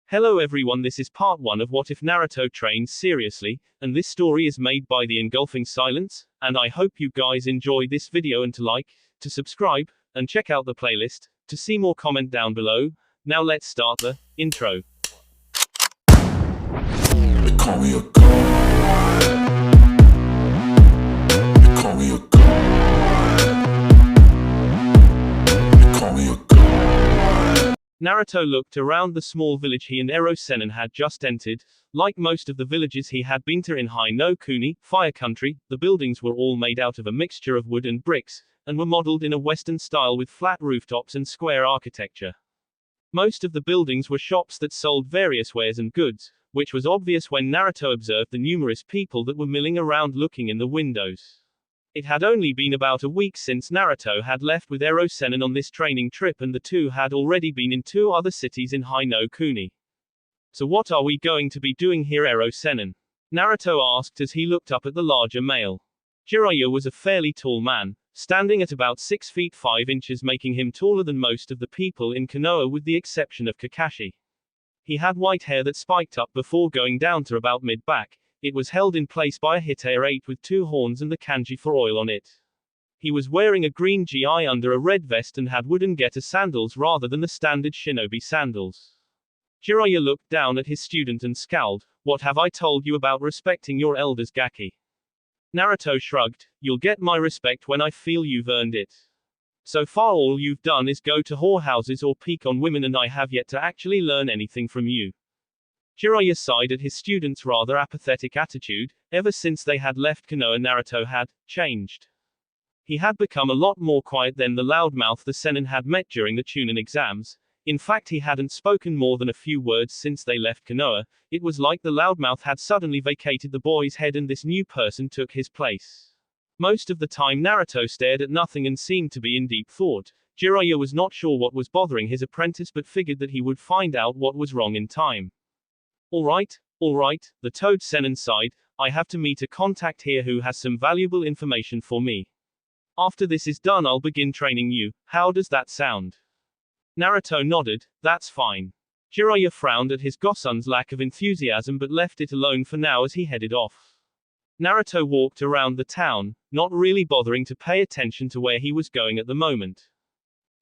Hello everyone, this is part 1 of What If Naruto Trains Seriously, and this story is made by the Engulfing Silence, and I hope you guys enjoy this video and to like, to subscribe, and check out the playlist, to see more comment down below. Now let's start the intro. They call me a god. They call me a god. They call me a god. Naruto looked around the small village he and Ero Sennin had just entered. Like most of the villages he had been to in High no Kuni, Fire Country, the buildings were all made out of a mixture of wood and bricks, and were modeled in a Western style with flat rooftops and square architecture. Most of the buildings were shops that sold various wares and goods, which was obvious when Naruto observed the numerous people that were milling around looking in the windows. It had only been about a week since Naruto had left with Ero Sennin on this training trip, and the two had already been in 2 other cities in High no Kuni. So what are we going to be doing here, Ero Sennin? Naruto asked as he looked up at the larger male. Jiraiya was a fairly tall man, standing at about 6 feet 5 inches, making him taller than most of the people in Konoha with the exception of Kakashi. He had white hair that spiked up before going down to about mid-back. It was held in place by a Hitae 8 with 2 horns and the kanji for oil on it. He was wearing a green gi under a red vest and had wooden getter sandals rather than the standard shinobi sandals. Jiraiya looked down at his student and scowled. What have I told you about respecting your elders, Gaki? Naruto shrugged. You'll get my respect when I feel you've earned it. So far all you've done is go to whorehouses or peek on women, and I have yet to actually learn anything from you. Jiraiya sighed at his student's rather apathetic attitude. Ever since they had left Konoha, Naruto had changed. He had become a lot more quiet than the loudmouth the Sennin had met during the Chunin exams. In fact, he hadn't spoken more than a few words since they left Konoha. It was like the loudmouth had suddenly vacated the boy's head and this new person took his place. Most of the time Naruto stared at nothing and seemed to be in deep thought. Jiraiya was not sure what was bothering his apprentice, but figured that he would find out what was wrong in time. All right, the Toad Sennin sighed. I have to meet a contact here who has some valuable information for me. After this is done, I'll begin training you. How does that sound? Naruto nodded. That's fine. Jiraiya frowned at his Gosun's lack of enthusiasm but left it alone for now as he headed off. Naruto walked around the town, not really bothering to pay attention to where he was going at the moment.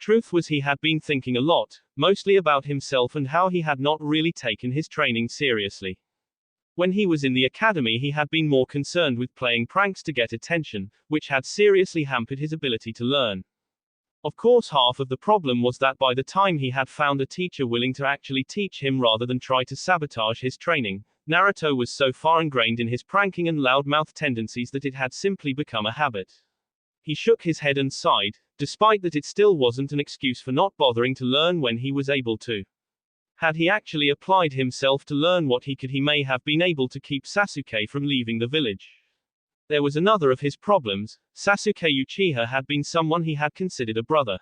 Truth was, he had been thinking a lot, mostly about himself and how he had not really taken his training seriously. When he was in the academy, he had been more concerned with playing pranks to get attention, which had seriously hampered his ability to learn. Of course, half of the problem was that by the time he had found a teacher willing to actually teach him rather than try to sabotage his training, Naruto was so far ingrained in his pranking and loudmouth tendencies that it had simply become a habit. He shook his head and sighed. Despite that, it still wasn't an excuse for not bothering to learn when he was able to. Had he actually applied himself to learn what he could, he may have been able to keep Sasuke from leaving the village. There was another of his problems. Sasuke Uchiha had been someone he had considered a brother.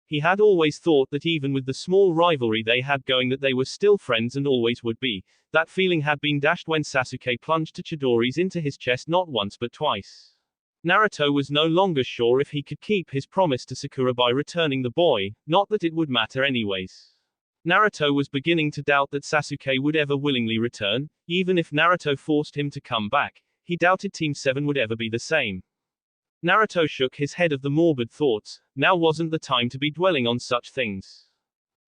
He had always thought that even with the small rivalry they had going, that they were still friends and always would be. That feeling had been dashed when Sasuke plunged Chidori's into his chest not once but twice. Naruto was no longer sure if he could keep his promise to Sakura by returning the boy, not that it would matter anyways. Naruto was beginning to doubt that Sasuke would ever willingly return. Even if Naruto forced him to come back, he doubted Team 7 would ever be the same. Naruto shook his head of the morbid thoughts. Now wasn't the time to be dwelling on such things.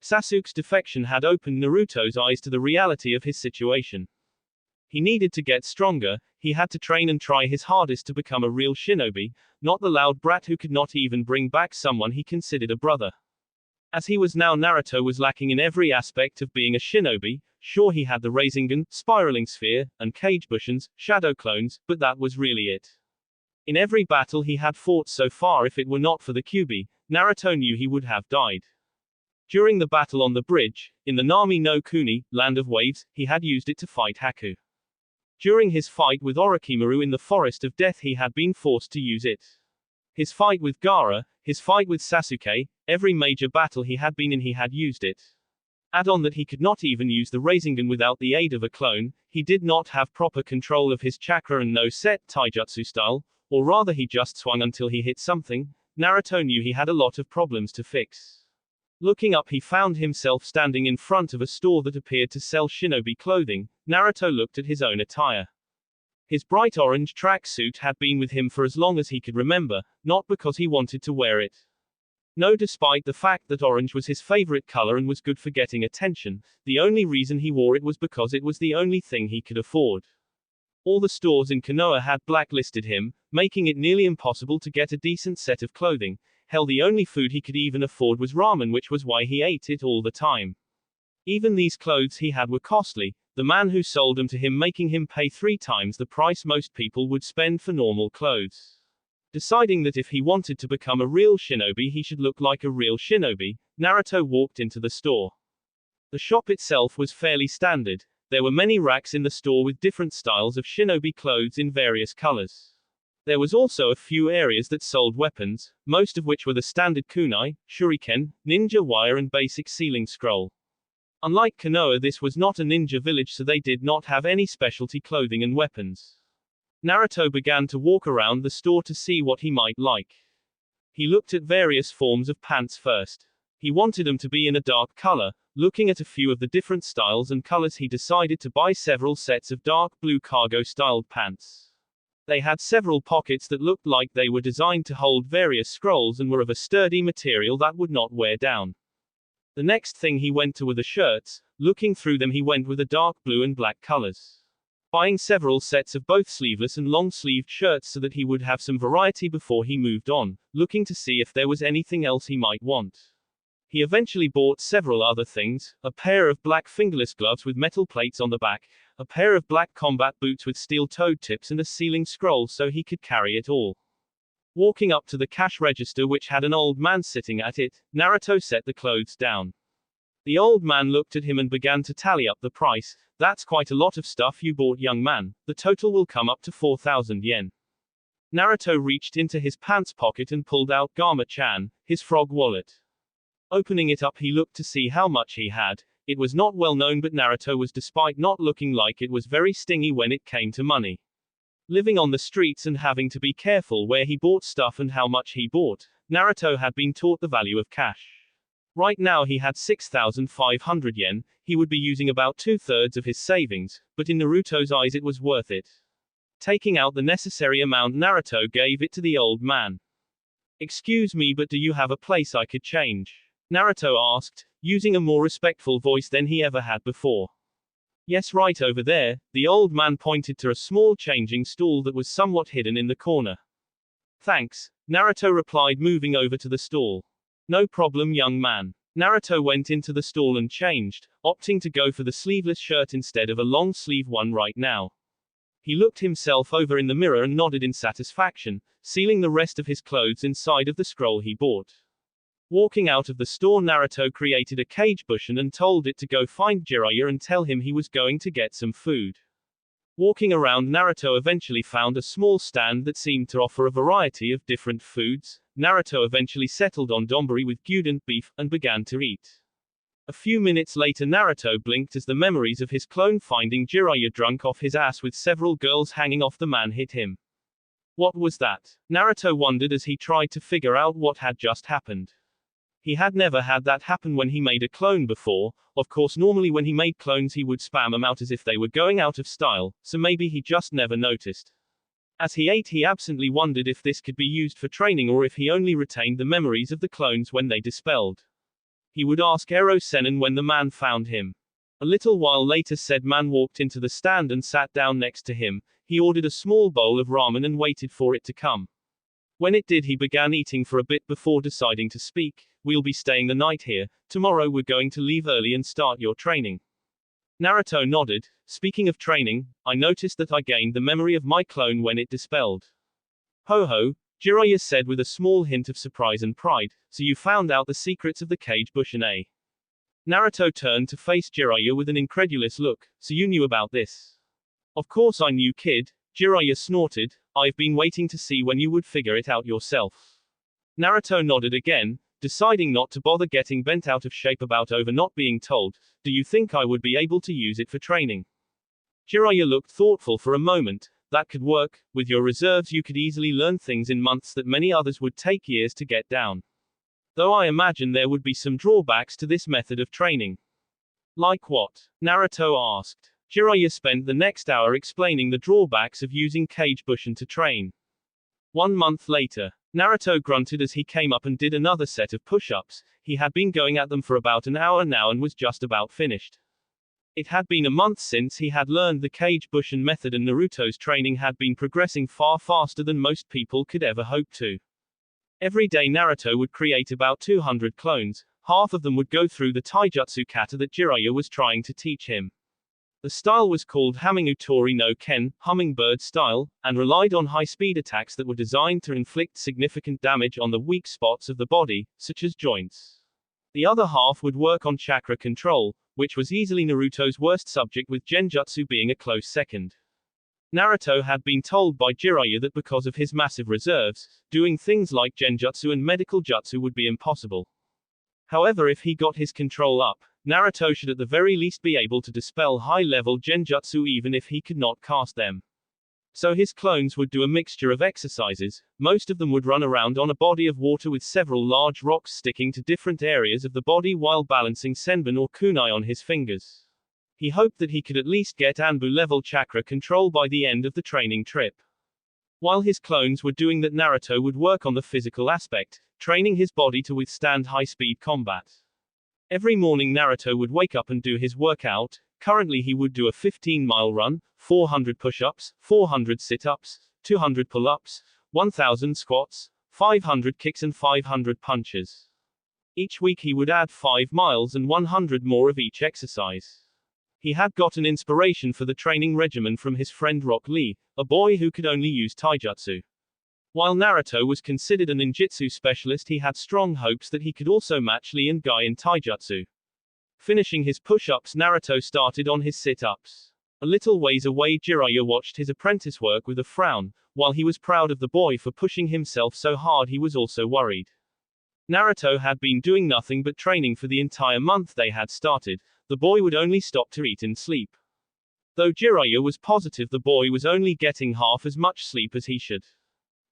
Sasuke's defection had opened Naruto's eyes to the reality of his situation. He needed to get stronger. He had to train and try his hardest to become a real shinobi, not the loud brat who could not even bring back someone he considered a brother. As he was now, Naruto was lacking in every aspect of being a shinobi. Sure, he had the Rasengan, spiraling sphere, and Kage Bushins, shadow clones, but that was really it. In every battle he had fought so far, if it were not for the Kyuubi, Naruto knew he would have died. During the battle on the bridge, in the Nami no Kuni, Land of Waves, he had used it to fight Haku. During his fight with Orochimaru in the Forest of Death, he had been forced to use it. His fight with Gaara, his fight with Sasuke, every major battle he had been in, he had used it. Add on that he could not even use the Rasengan without the aid of a clone. He did not have proper control of his chakra and no set taijutsu style, or rather he just swung until he hit something. Naruto knew he had a lot of problems to fix. Looking up, he found himself standing in front of a store that appeared to sell shinobi clothing. Naruto looked at his own attire. His bright orange tracksuit had been with him for as long as he could remember, not because he wanted to wear it. No, despite the fact that orange was his favorite color and was good for getting attention, the only reason he wore it was because it was the only thing he could afford. All the stores in Konoha had blacklisted him, making it nearly impossible to get a decent set of clothing. Hell, the only food he could even afford was ramen, which was why he ate it all the time. Even these clothes he had were costly, the man who sold them to him making him pay 3 times the price most people would spend for normal clothes. Deciding that if he wanted to become a real shinobi he should look like a real shinobi, Naruto walked into the store. The shop itself was fairly standard. There were many racks in the store with different styles of shinobi clothes in various colors. There was also a few areas that sold weapons, most of which were the standard kunai, shuriken, ninja wire and basic sealing scroll. Unlike Konoha, this was not a ninja village, so they did not have any specialty clothing and weapons. Naruto began to walk around the store to see what he might like. He looked at various forms of pants first. He wanted them to be in a dark color. Looking at a few of the different styles and colors, he decided to buy several sets of dark blue cargo-styled pants. They had several pockets that looked like they were designed to hold various scrolls and were of a sturdy material that would not wear down. The next thing he went to were the shirts. Looking through them, he went with the dark blue and black colors. Buying several sets of both sleeveless and long-sleeved shirts so that he would have some variety before he moved on, looking to see if there was anything else he might want. He eventually bought several other things: a pair of black fingerless gloves with metal plates on the back, a pair of black combat boots with steel-toed tips, and a sealing scroll so he could carry it all. Walking up to the cash register, which had an old man sitting at it, Naruto set the clothes down. The old man looked at him and began to tally up the price. "That's quite a lot of stuff you bought, young man. The total will come up to 4,000 yen. Naruto reached into his pants pocket and pulled out Gama-chan, his frog wallet. Opening it up, he looked to see how much he had. It was not well known, but Naruto was, despite not looking like it, was very stingy when it came to money. Living on the streets and having to be careful where he bought stuff and how much he bought, Naruto had been taught the value of cash. Right now he had 6,500 yen, he would be using about 2/3 of his savings, but in Naruto's eyes it was worth it. Taking out the necessary amount, Naruto gave it to the old man. "Excuse me, but do you have a place I could change?" Naruto asked, using a more respectful voice than he ever had before. "Yes, right over there." The old man pointed to a small changing stool that was somewhat hidden in the corner. "Thanks," Naruto replied, moving over to the stall. "No problem, young man." Naruto went into the stall and changed, opting to go for the sleeveless shirt instead of a long-sleeve one right now. He looked himself over in the mirror and nodded in satisfaction, sealing the rest of his clothes inside of the scroll he bought. Walking out of the store, Naruto created a cage bushin and told it to go find Jiraiya and tell him he was going to get some food. Walking around, Naruto eventually found a small stand that seemed to offer a variety of different foods. Naruto eventually settled on donburi with gyudon, beef, and began to eat. A few minutes later, Naruto blinked as the memories of his clone finding Jiraiya drunk off his ass with several girls hanging off the man hit him. What was that? Naruto wondered as he tried to figure out what had just happened. He had never had that happen when he made a clone before. Of course, normally when he made clones he would spam them out as if they were going out of style, so maybe he just never noticed. As he ate, he absently wondered if this could be used for training or if he only retained the memories of the clones when they dispelled. He would ask Ero Sennin when the man found him. A little while later, said man walked into the stand and sat down next to him. He ordered a small bowl of ramen and waited for it to come. When it did, he began eating for a bit before deciding to speak. "We'll be staying the night here. Tomorrow we're going to leave early and start your training." Naruto nodded. "Speaking of training, I noticed that I gained the memory of my clone when it dispelled." "Ho ho," Jiraiya said with a small hint of surprise and pride. "So you found out the secrets of the cage bushin, eh?" Naruto turned to face Jiraiya with an incredulous look. "So you knew about this?" "Of course I knew, kid," Jiraiya snorted. "I've been waiting to see when you would figure it out yourself." Naruto nodded again, deciding not to bother getting bent out of shape about over not being told. "Do you think I would be able to use it for training?" Jiraiya looked thoughtful for a moment. "That could work. With your reserves you could easily learn things in months that many others would take years to get down." Though I imagine there would be some drawbacks to this method of training. Like what? Naruto asked. Jiraiya spent the next hour explaining the drawbacks of using Kage Bushin to train. 1 month later, Naruto grunted as he came up and did another set of push-ups. He had been going at them for about an hour now and was just about finished. It had been a month since he had learned the Kage Bushin method, and Naruto's training had been progressing far faster than most people could ever hope to. Every day Naruto would create about 200 clones. Half of them would go through the taijutsu kata that Jiraiya was trying to teach him. The style was called Hamagutori no Ken, hummingbird style, and relied on high-speed attacks that were designed to inflict significant damage on the weak spots of the body, such as joints. The other half would work on chakra control, which was easily Naruto's worst subject, with genjutsu being a close second. Naruto had been told by Jiraiya that because of his massive reserves, doing things like genjutsu and medical jutsu would be impossible. However, if he got his control up, Naruto should at the very least be able to dispel high-level genjutsu even if he could not cast them. So his clones would do a mixture of exercises. Most of them would run around on a body of water with several large rocks sticking to different areas of the body while balancing senbon or kunai on his fingers. He hoped that he could at least get Anbu-level chakra control by the end of the training trip. While his clones were doing that, Naruto would work on the physical aspect, training his body to withstand high-speed combat. Every morning Naruto would wake up and do his workout. Currently he would do a 15-mile run, 400 push-ups, 400 sit-ups, 200 pull-ups, 1000 squats, 500 kicks and 500 punches. Each week he would add 5 miles and 100 more of each exercise. He had gotten inspiration for the training regimen from his friend Rock Lee, a boy who could only use taijutsu. While Naruto was considered a ninjutsu specialist, he had strong hopes that he could also match Lee and Guy in taijutsu. Finishing his push-ups, Naruto started on his sit-ups. A little ways away, Jiraiya watched his apprentice work with a frown. While he was proud of the boy for pushing himself so hard, he was also worried. Naruto had been doing nothing but training for the entire month they had started. The boy would only stop to eat and sleep. Though Jiraiya was positive the boy was only getting half as much sleep as he should.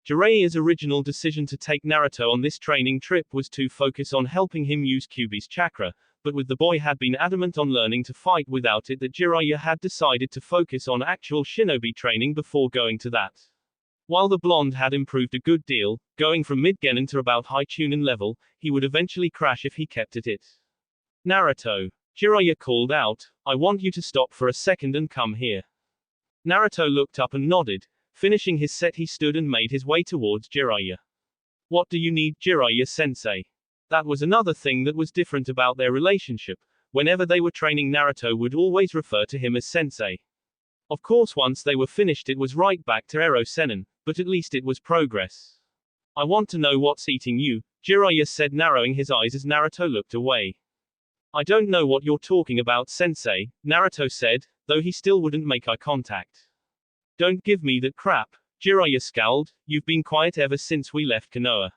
Jiraiya's original decision to take Naruto on this training trip was to focus on helping him use Kyuubi's chakra, but with the boy had been adamant on learning to fight without it, that Jiraiya had decided to focus on actual shinobi training before going to that. While the blonde had improved a good deal, going from mid-genin to about high chunin level, he would eventually crash if he kept at it. Naruto. Jiraiya called out, "I want you to stop for a second and come here." Naruto looked up and nodded. Finishing his set, he stood and made his way towards Jiraiya. "What do you need, Jiraiya-sensei?" That was another thing that was different about their relationship. Whenever they were training, Naruto would always refer to him as sensei. Of course, once they were finished, it was right back to Ero Sennin, but at least it was progress. "I want to know what's eating you," Jiraiya said, narrowing his eyes as Naruto looked away. "I don't know what you're talking about, sensei," Naruto said, though he still wouldn't make eye contact. "Don't give me that crap," Jiraiya scowled. "You've been quiet ever since we left Konoha.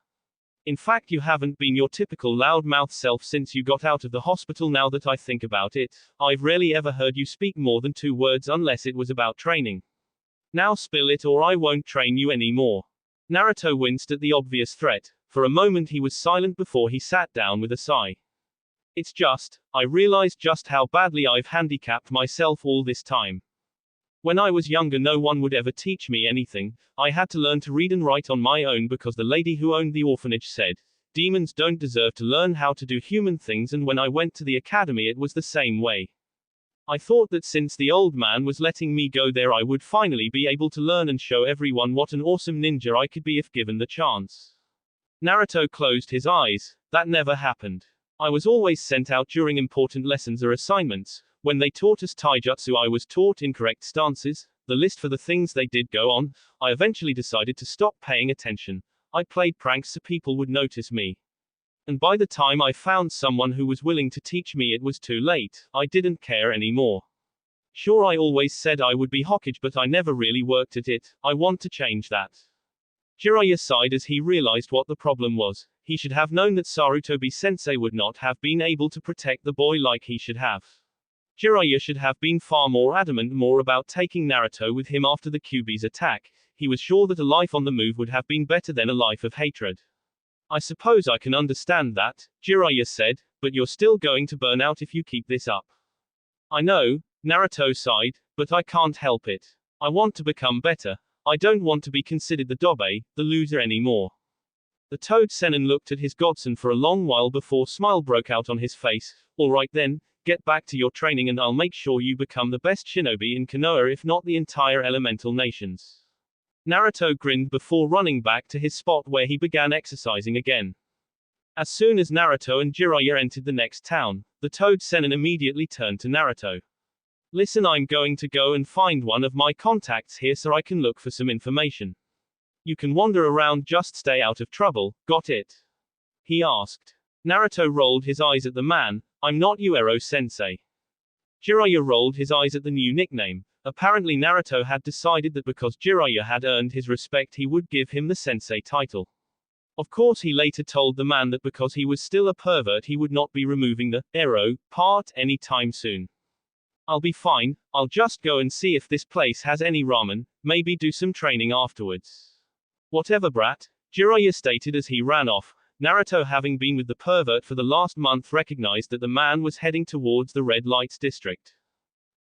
In fact, you haven't been your typical loudmouth self since you got out of the hospital. Now that I think about it, I've rarely ever heard you speak more than 2 words unless it was about training. Now spill it or I won't train you anymore." Naruto winced at the obvious threat. For a moment he was silent before he sat down with a sigh. "It's just, I realized just how badly I've handicapped myself all this time. When I was younger, no one would ever teach me anything. I had to learn to read and write on my own because the lady who owned the orphanage said, demons don't deserve to learn how to do human things, and when I went to the academy it was the same way. I thought that since the old man was letting me go there, I would finally be able to learn and show everyone what an awesome ninja I could be if given the chance." Naruto closed his eyes. "That never happened. I was always sent out during important lessons or assignments. When they taught us taijutsu, I was taught incorrect stances, the list for the things they did go on. I eventually decided to stop paying attention. I played pranks so people would notice me. And by the time I found someone who was willing to teach me, it was too late. I didn't care anymore. Sure, I always said I would be Hokage, but I never really worked at it. I want to change that." Jiraiya sighed as he realized what the problem was. He should have known that Sarutobi-sensei would not have been able to protect the boy like he should have. Jiraiya should have been far more adamant more about taking Naruto with him after the Kyuubi's attack. He was sure that a life on the move would have been better than a life of hatred. I suppose I can understand that, Jiraiya said, but you're still going to burn out if you keep this up. I know, Naruto sighed, but I can't help it. I want to become better. I don't want to be considered the dobe, the loser anymore. The Toad Sennin looked at his godson for a long while before a smile broke out on his face. Alright then, get back to your training and I'll make sure you become the best shinobi in Konoha if not the entire elemental nations. Naruto grinned before running back to his spot where he began exercising again. As soon as Naruto and Jiraiya entered the next town, the Toad Sennin immediately turned to Naruto. Listen, I'm going to go and find one of my contacts here so I can look for some information. You can wander around, just stay out of trouble, got it? He asked. Naruto rolled his eyes at the man. I'm not Uero-sensei. Jiraiya rolled his eyes at the new nickname. Apparently Naruto had decided that because Jiraiya had earned his respect he would give him the sensei title. Of course he later told the man that because he was still a pervert he would not be removing the ero part any time soon. I'll be fine, I'll just go and see if this place has any ramen, maybe do some training afterwards. Whatever, brat, Jiraiya stated as he ran off. Naruto, having been with the pervert for the last month, recognized that the man was heading towards the red lights district.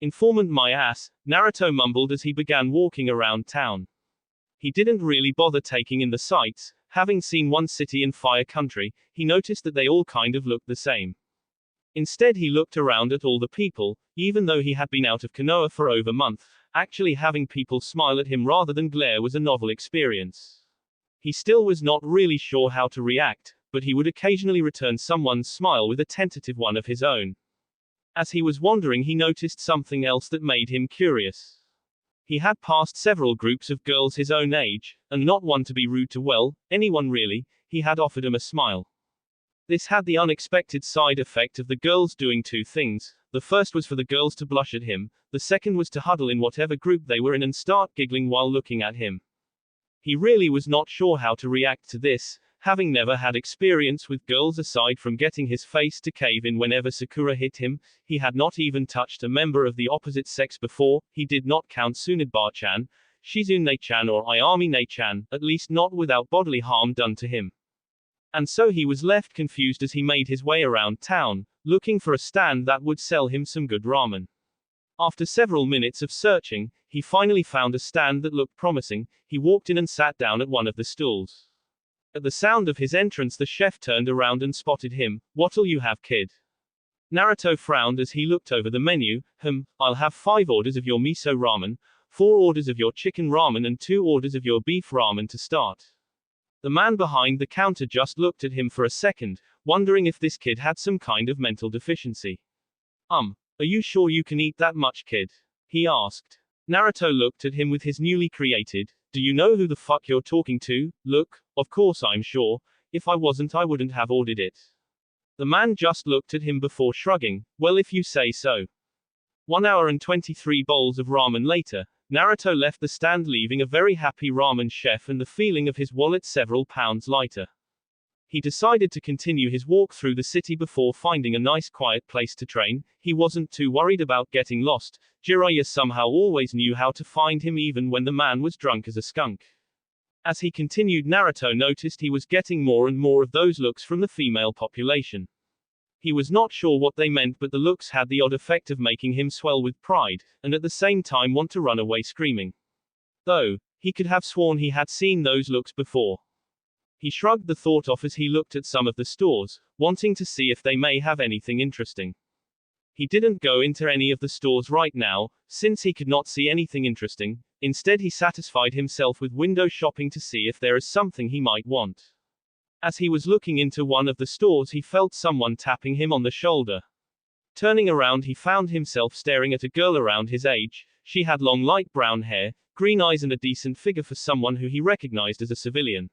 Informant my ass, Naruto mumbled as he began walking around town. He didn't really bother taking in the sights. Having seen one city in Fire Country, he noticed that they all kind of looked the same. Instead he looked around at all the people, even though he had been out of Konoha for over a month. Actually having people smile at him rather than glare was a novel experience. He still was not really sure how to react, but he would occasionally return someone's smile with a tentative one of his own. As he was wandering he noticed something else that made him curious. He had passed several groups of girls his own age, and not one to be rude to, well, anyone really, he had offered them a smile. This had the unexpected side effect of the girls doing two things. The first was for the girls to blush at him, the second was to huddle in whatever group they were in and start giggling while looking at him. He really was not sure how to react to this, having never had experience with girls aside from getting his face to cave in whenever Sakura hit him. He had not even touched a member of the opposite sex before. He did not count Tsunade-chan, Shizune-chan or Ayame-chan, at least not without bodily harm done to him. And so he was left confused as he made his way around town, looking for a stand that would sell him some good ramen. After several minutes of searching, he finally found a stand that looked promising. He walked in and sat down at one of the stools. At the sound of his entrance the chef turned around and spotted him. What'll you have, kid? Naruto frowned as he looked over the menu. I'll have 5 orders of your miso ramen, 4 orders of your chicken ramen and 2 orders of your beef ramen to start. The man behind the counter just looked at him for a second, wondering if this kid had some kind of mental deficiency. Are you sure you can eat that much, kid? He asked. Naruto looked at him with his newly created, do you know who the fuck you're talking to? Look, of course I'm sure. If I wasn't I wouldn't have ordered it. The man just looked at him before shrugging, well if you say so. 1 hour and 23 bowls of ramen later, Naruto left the stand leaving a very happy ramen chef and the feeling of his wallet several pounds lighter. He decided to continue his walk through the city before finding a nice quiet place to train. He wasn't too worried about getting lost. Jiraiya somehow always knew how to find him even when the man was drunk as a skunk. As he continued, Naruto noticed he was getting more and more of those looks from the female population. He was not sure what they meant, but the looks had the odd effect of making him swell with pride, and at the same time want to run away screaming. Though, he could have sworn he had seen those looks before. He shrugged the thought off as he looked at some of the stores, wanting to see if they may have anything interesting. He didn't go into any of the stores right now, since he could not see anything interesting. Instead he satisfied himself with window shopping to see if there is something he might want. As he was looking into one of the stores he felt someone tapping him on the shoulder. Turning around he found himself staring at a girl around his age. She had long light brown hair, green eyes and a decent figure for someone who he recognized as a civilian.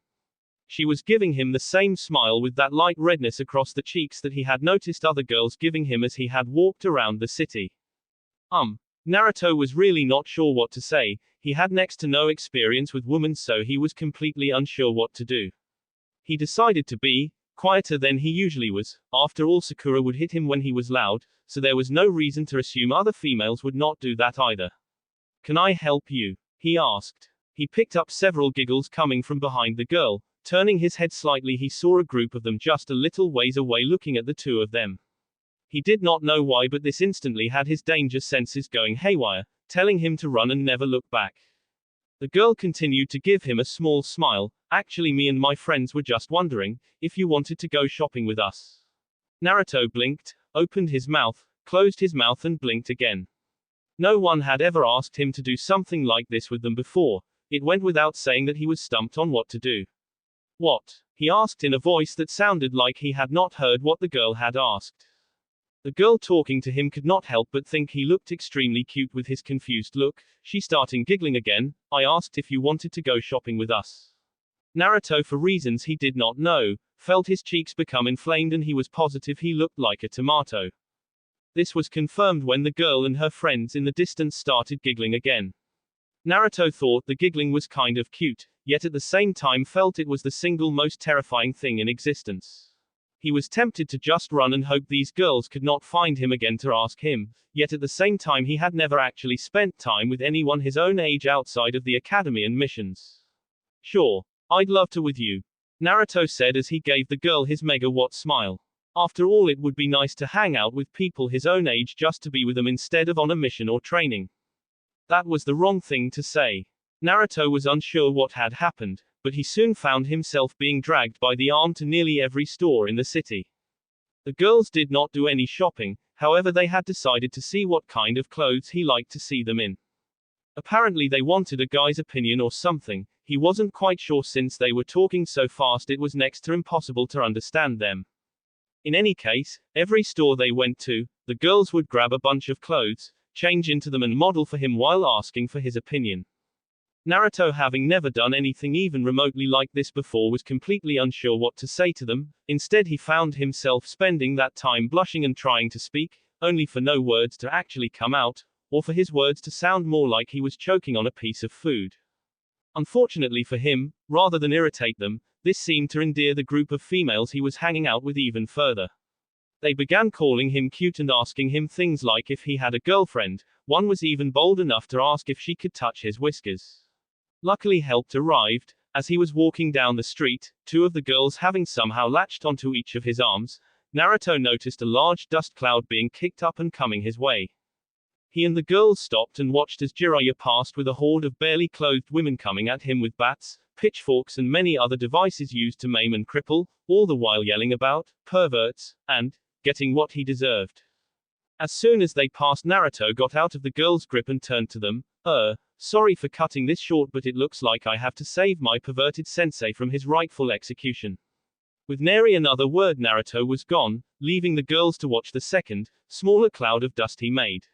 She was giving him the same smile with that light redness across the cheeks that he had noticed other girls giving him as he had walked around the city. Naruto was really not sure what to say. He had next to no experience with women, so he was completely unsure what to do. He decided to be quieter than he usually was. After all, Sakura would hit him when he was loud, so there was no reason to assume other females would not do that either. Can I help you? He asked. He picked up several giggles coming from behind the girl. Turning his head slightly, he saw a group of them just a little ways away looking at the two of them. He did not know why, but this instantly had his danger senses going haywire, telling him to run and never look back. The girl continued to give him a small smile. Actually, me and my friends were just wondering if you wanted to go shopping with us. Naruto blinked, opened his mouth, closed his mouth and blinked again. No one had ever asked him to do something like this with them before. It went without saying that he was stumped on what to do. What? He asked in a voice that sounded like he had not heard what the girl had asked. The girl talking to him could not help but think he looked extremely cute with his confused look. She started giggling again. I asked if you wanted to go shopping with us. Naruto, for reasons he did not know, felt his cheeks become inflamed and he was positive he looked like a tomato. This was confirmed when the girl and her friends in the distance started giggling again. Naruto thought the giggling was kind of cute, yet at the same time felt it was the single most terrifying thing in existence. He was tempted to just run and hope these girls could not find him again to ask him, yet at the same time he had never actually spent time with anyone his own age outside of the academy and missions. Sure, I'd love to with you, Naruto said as he gave the girl his megawatt smile. After all, it would be nice to hang out with people his own age just to be with them instead of on a mission or training. That was the wrong thing to say. Naruto was unsure what had happened, but he soon found himself being dragged by the arm to nearly every store in the city. The girls did not do any shopping, however they had decided to see what kind of clothes he liked to see them in. Apparently they wanted a guy's opinion or something. He wasn't quite sure since they were talking so fast it was next to impossible to understand them. In any case, every store they went to, the girls would grab a bunch of clothes, change into them and model for him while asking for his opinion. Naruto, having never done anything even remotely like this before, was completely unsure what to say to them. Instead he found himself spending that time blushing and trying to speak, only for no words to actually come out, or for his words to sound more like he was choking on a piece of food. Unfortunately for him, rather than irritate them, this seemed to endear the group of females he was hanging out with even further. They began calling him cute and asking him things like if he had a girlfriend. One was even bold enough to ask if she could touch his whiskers. Luckily help arrived. As he was walking down the street, two of the girls having somehow latched onto each of his arms, Naruto noticed a large dust cloud being kicked up and coming his way. He and the girls stopped and watched as Jiraiya passed with a horde of barely clothed women coming at him with bats, pitchforks and many other devices used to maim and cripple, all the while yelling about perverts, and getting what he deserved. As soon as they passed, Naruto got out of the girl's grip and turned to them. Sorry for cutting this short, but it looks like I have to save my perverted sensei from his rightful execution. With nary another word, Naruto was gone, leaving the girls to watch the second, smaller cloud of dust he made.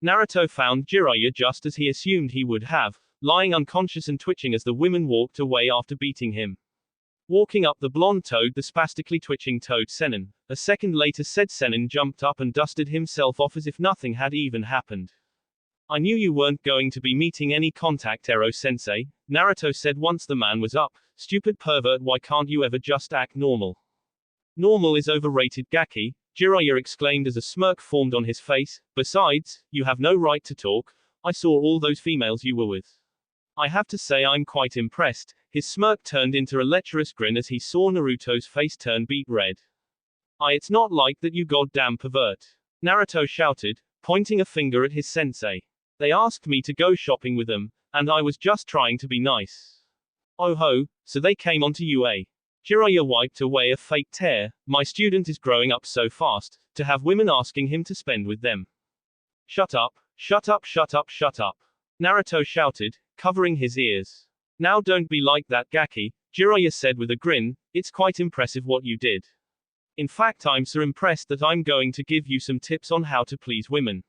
Naruto found Jiraiya just as he assumed he would have, lying unconscious and twitching as the women walked away after beating him. Walking up the blonde toad, the spastically twitching toad Senin. A second later said Senin jumped up and dusted himself off as if nothing had even happened. I knew you weren't going to be meeting any contact, Ero-sensei, Naruto said once the man was up. Stupid pervert, why can't you ever just act normal? Normal is overrated, Gaki, Jiraiya exclaimed as a smirk formed on his face. Besides, you have no right to talk. I saw all those females you were with. I have to say I'm quite impressed. His smirk turned into a lecherous grin as he saw Naruto's face turn beet red. It's not like that, you goddamn pervert, Naruto shouted, pointing a finger at his sensei. They asked me to go shopping with them, and I was just trying to be nice. Oh ho, so they came onto you, eh? Jiraiya wiped away a fake tear. My student is growing up so fast, to have women asking him to spend with them. Shut up, shut up, shut up, shut up, Naruto shouted, covering his ears. Now don't be like that, Gaki, Jiraiya said with a grin. It's quite impressive what you did. In fact, I'm so impressed that I'm going to give you some tips on how to please women.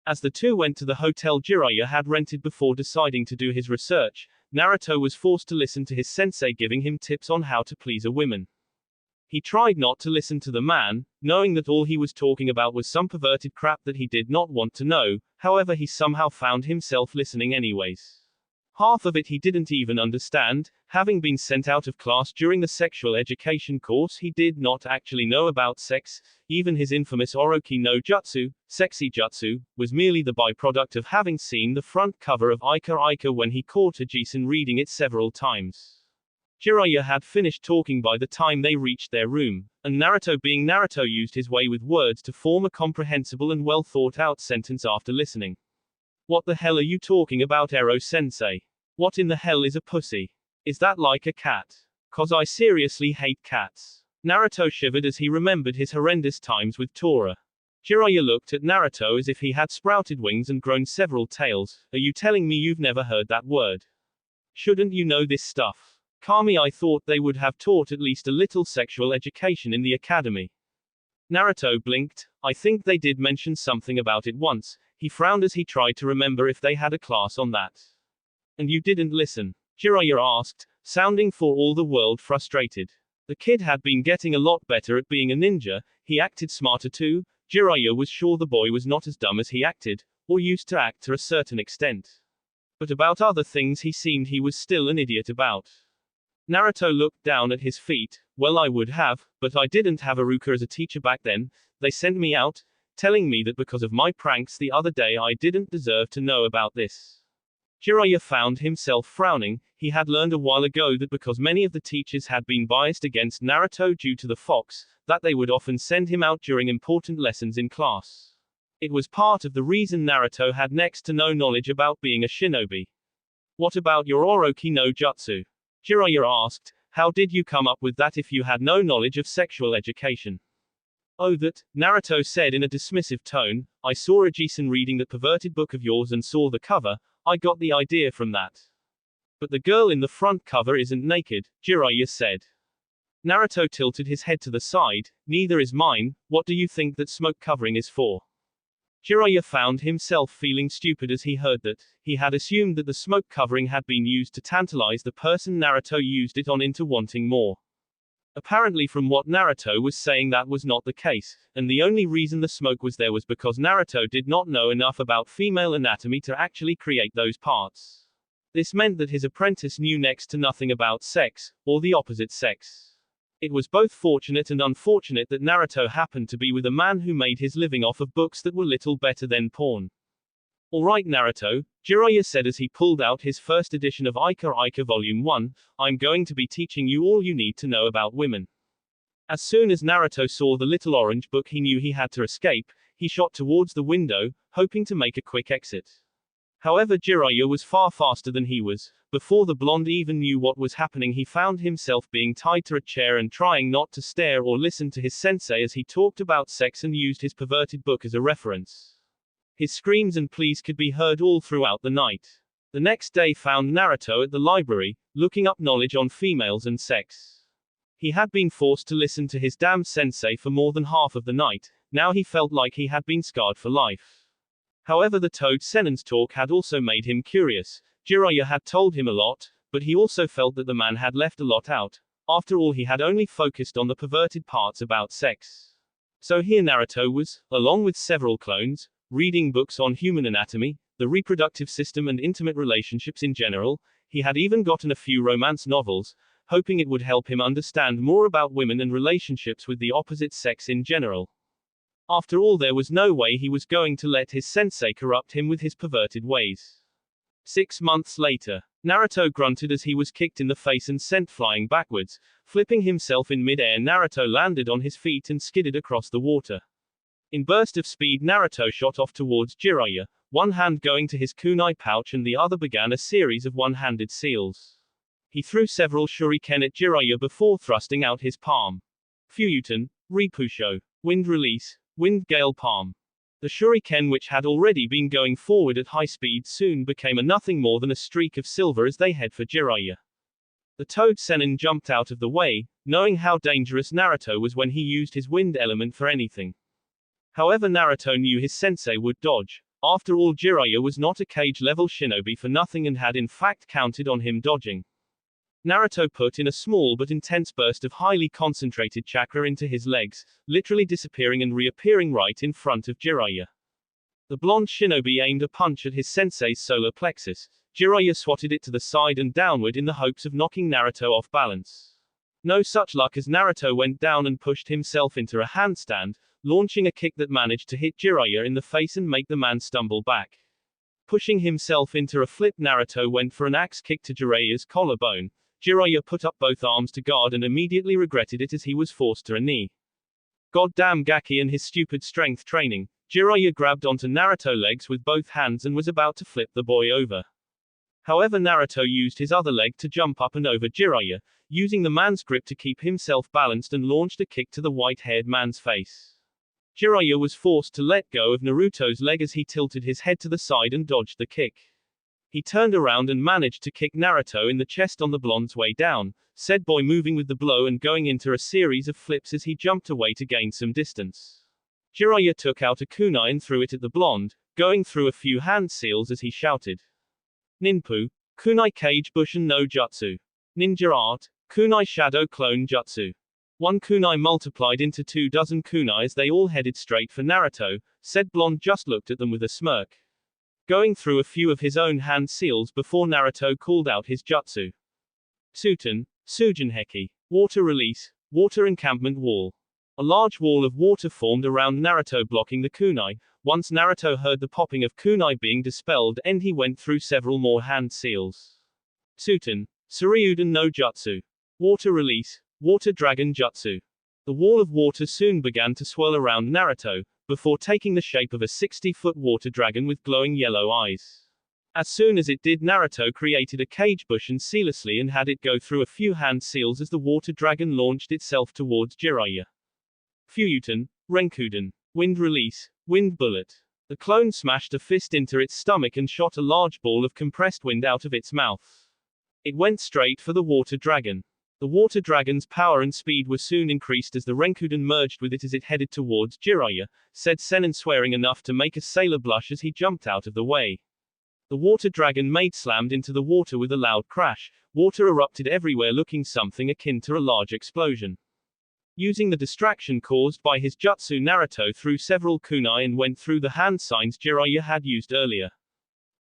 As the two went to the hotel Jiraiya had rented before deciding to do his research, Naruto was forced to listen to his sensei giving him tips on how to please a woman. He tried not to listen to the man, knowing that all he was talking about was some perverted crap that he did not want to know. However, he somehow found himself listening anyways. Half of it he didn't even understand. Having been sent out of class during the sexual education course, he did not actually know about sex. Even his infamous Orochi no Jutsu, sexy jutsu, was merely the byproduct of having seen the front cover of Ika Ika when he caught Ajisen reading it several times. Jiraiya had finished talking by the time they reached their room, and Naruto being Naruto used his way with words to form a comprehensible and well thought out sentence after listening. What the hell are you talking about, Ero-sensei? What in the hell is a pussy? Is that like a cat? 'Cause I seriously hate cats. Naruto shivered as he remembered his horrendous times with Tora. Jiraiya looked at Naruto as if he had sprouted wings and grown several tails. Are you telling me you've never heard that word? Shouldn't you know this stuff? Kami, I thought they would have taught at least a little sexual education in the academy. Naruto blinked. I think they did mention something about it once. He frowned as he tried to remember if they had a class on that. And you didn't listen? Jiraiya asked, sounding for all the world frustrated. The kid had been getting a lot better at being a ninja, he acted smarter too. Jiraiya was sure the boy was not as dumb as he acted, or used to act to a certain extent. But about other things he seemed he was still an idiot about. Naruto looked down at his feet. Well, I would have, but I didn't have Iruka as a teacher back then. They sent me out, telling me that because of my pranks the other day I didn't deserve to know about this. Jiraiya found himself frowning. He had learned a while ago that because many of the teachers had been biased against Naruto due to the fox, that they would often send him out during important lessons in class. It was part of the reason Naruto had next to no knowledge about being a shinobi. What about your Orochi no Jutsu? Jiraiya asked. How did you come up with that if you had no knowledge of sexual education? Oh, that, Naruto said in a dismissive tone. I saw Ajisen reading that perverted book of yours and saw the cover. I got the idea from that. But the girl in the front cover isn't naked, Jiraiya said. Naruto tilted his head to the side. Neither is mine. What do you think that smoke covering is for? Jiraiya found himself feeling stupid as he heard that. He had assumed that the smoke covering had been used to tantalize the person Naruto used it on into wanting more. Apparently from what Naruto was saying that was not the case, and the only reason the smoke was there was because Naruto did not know enough about female anatomy to actually create those parts. This meant that his apprentice knew next to nothing about sex, or the opposite sex. It was both fortunate and unfortunate that Naruto happened to be with a man who made his living off of books that were little better than porn. Alright Naruto, Jiraiya said as he pulled out his first edition of Ica Ica Volume 1, I'm going to be teaching you all you need to know about women. As soon as Naruto saw the little orange book he knew he had to escape, he shot towards the window, hoping to make a quick exit. However, Jiraiya was far faster than he was. Before the blonde even knew what was happening, he found himself being tied to a chair and trying not to stare or listen to his sensei as he talked about sex and used his perverted book as a reference. His screams and pleas could be heard all throughout the night. The next day found Naruto at the library, looking up knowledge on females and sex. He had been forced to listen to his damn sensei for more than half of the night. Now he felt like he had been scarred for life. However, the Toad Sennin's talk had also made him curious. Jiraiya had told him a lot, but he also felt that the man had left a lot out. After all, he had only focused on the perverted parts about sex. So here Naruto was, along with several clones, reading books on human anatomy, the reproductive system and intimate relationships in general. He had even gotten a few romance novels, hoping it would help him understand more about women and relationships with the opposite sex in general. After all, there was no way he was going to let his sensei corrupt him with his perverted ways. 6 months later, Naruto grunted as he was kicked in the face and sent flying backwards. Flipping himself in mid-air, Naruto landed on his feet and skidded across the water. In burst of speed, Naruto shot off towards Jiraiya, one hand going to his kunai pouch and the other began a series of one-handed seals. He threw several shuriken at Jiraiya before thrusting out his palm. Fuyuten, Ripusho, Wind Release, Wind Gale Palm. The shuriken, which had already been going forward at high speed, soon became a nothing more than a streak of silver as they head for Jiraiya. The Toad Sennin jumped out of the way, knowing how dangerous Naruto was when he used his wind element for anything. However, Naruto knew his sensei would dodge. After all, Jiraiya was not a cage-level shinobi for nothing and had in fact counted on him dodging. Naruto put in a small but intense burst of highly concentrated chakra into his legs, literally disappearing and reappearing right in front of Jiraiya. The blonde shinobi aimed a punch at his sensei's solar plexus. Jiraiya swatted it to the side and downward in the hopes of knocking Naruto off balance. No such luck as Naruto went down and pushed himself into a handstand, launching a kick that managed to hit Jiraiya in the face and make the man stumble back. Pushing himself into a flip, Naruto went for an axe kick to Jiraiya's collarbone. Jiraiya put up both arms to guard and immediately regretted it as he was forced to a knee. Goddamn Gaki and his stupid strength training. Jiraiya grabbed onto Naruto's legs with both hands and was about to flip the boy over. However, Naruto used his other leg to jump up and over Jiraiya, using the man's grip to keep himself balanced, and launched a kick to the white-haired man's face. Jiraiya was forced to let go of Naruto's leg as he tilted his head to the side and dodged the kick. He turned around and managed to kick Naruto in the chest on the blonde's way down, said boy moving with the blow and going into a series of flips as he jumped away to gain some distance. Jiraiya took out a kunai and threw it at the blonde, going through a few hand seals as he shouted. Ninpu, kunai kage bushin no jutsu. Ninja art, kunai shadow clone jutsu. One kunai multiplied into 24 kunai as they all headed straight for Naruto, said blonde just looked at them with a smirk. Going through a few of his own hand seals before Naruto called out his jutsu. Suten, Sujinheki. Water release, water encampment wall. A large wall of water formed around Naruto blocking the kunai. Once Naruto heard the popping of kunai being dispelled and he went through several more hand seals. Suten, Suryuden no jutsu. Water release, water dragon jutsu. The wall of water soon began to swirl around Naruto, before taking the shape of a 60-foot water dragon with glowing yellow eyes. As soon as it did, Naruto created a cage bushin seamlessly and had it go through a few hand seals as the water dragon launched itself towards Jiraiya. Fuyuten, Renkuden. Wind release, wind bullet. The clone smashed a fist into its stomach and shot a large ball of compressed wind out of its mouth. It went straight for the water dragon. The water dragon's power and speed were soon increased as the Renkuden merged with it as it headed towards Jiraiya, said Sennin, swearing enough to make a sailor blush as he jumped out of the way. The water dragon made slammed into the water with a loud crash. Water erupted everywhere, looking something akin to a large explosion. Using the distraction caused by his jutsu, Naruto threw several kunai and went through the hand signs Jiraiya had used earlier.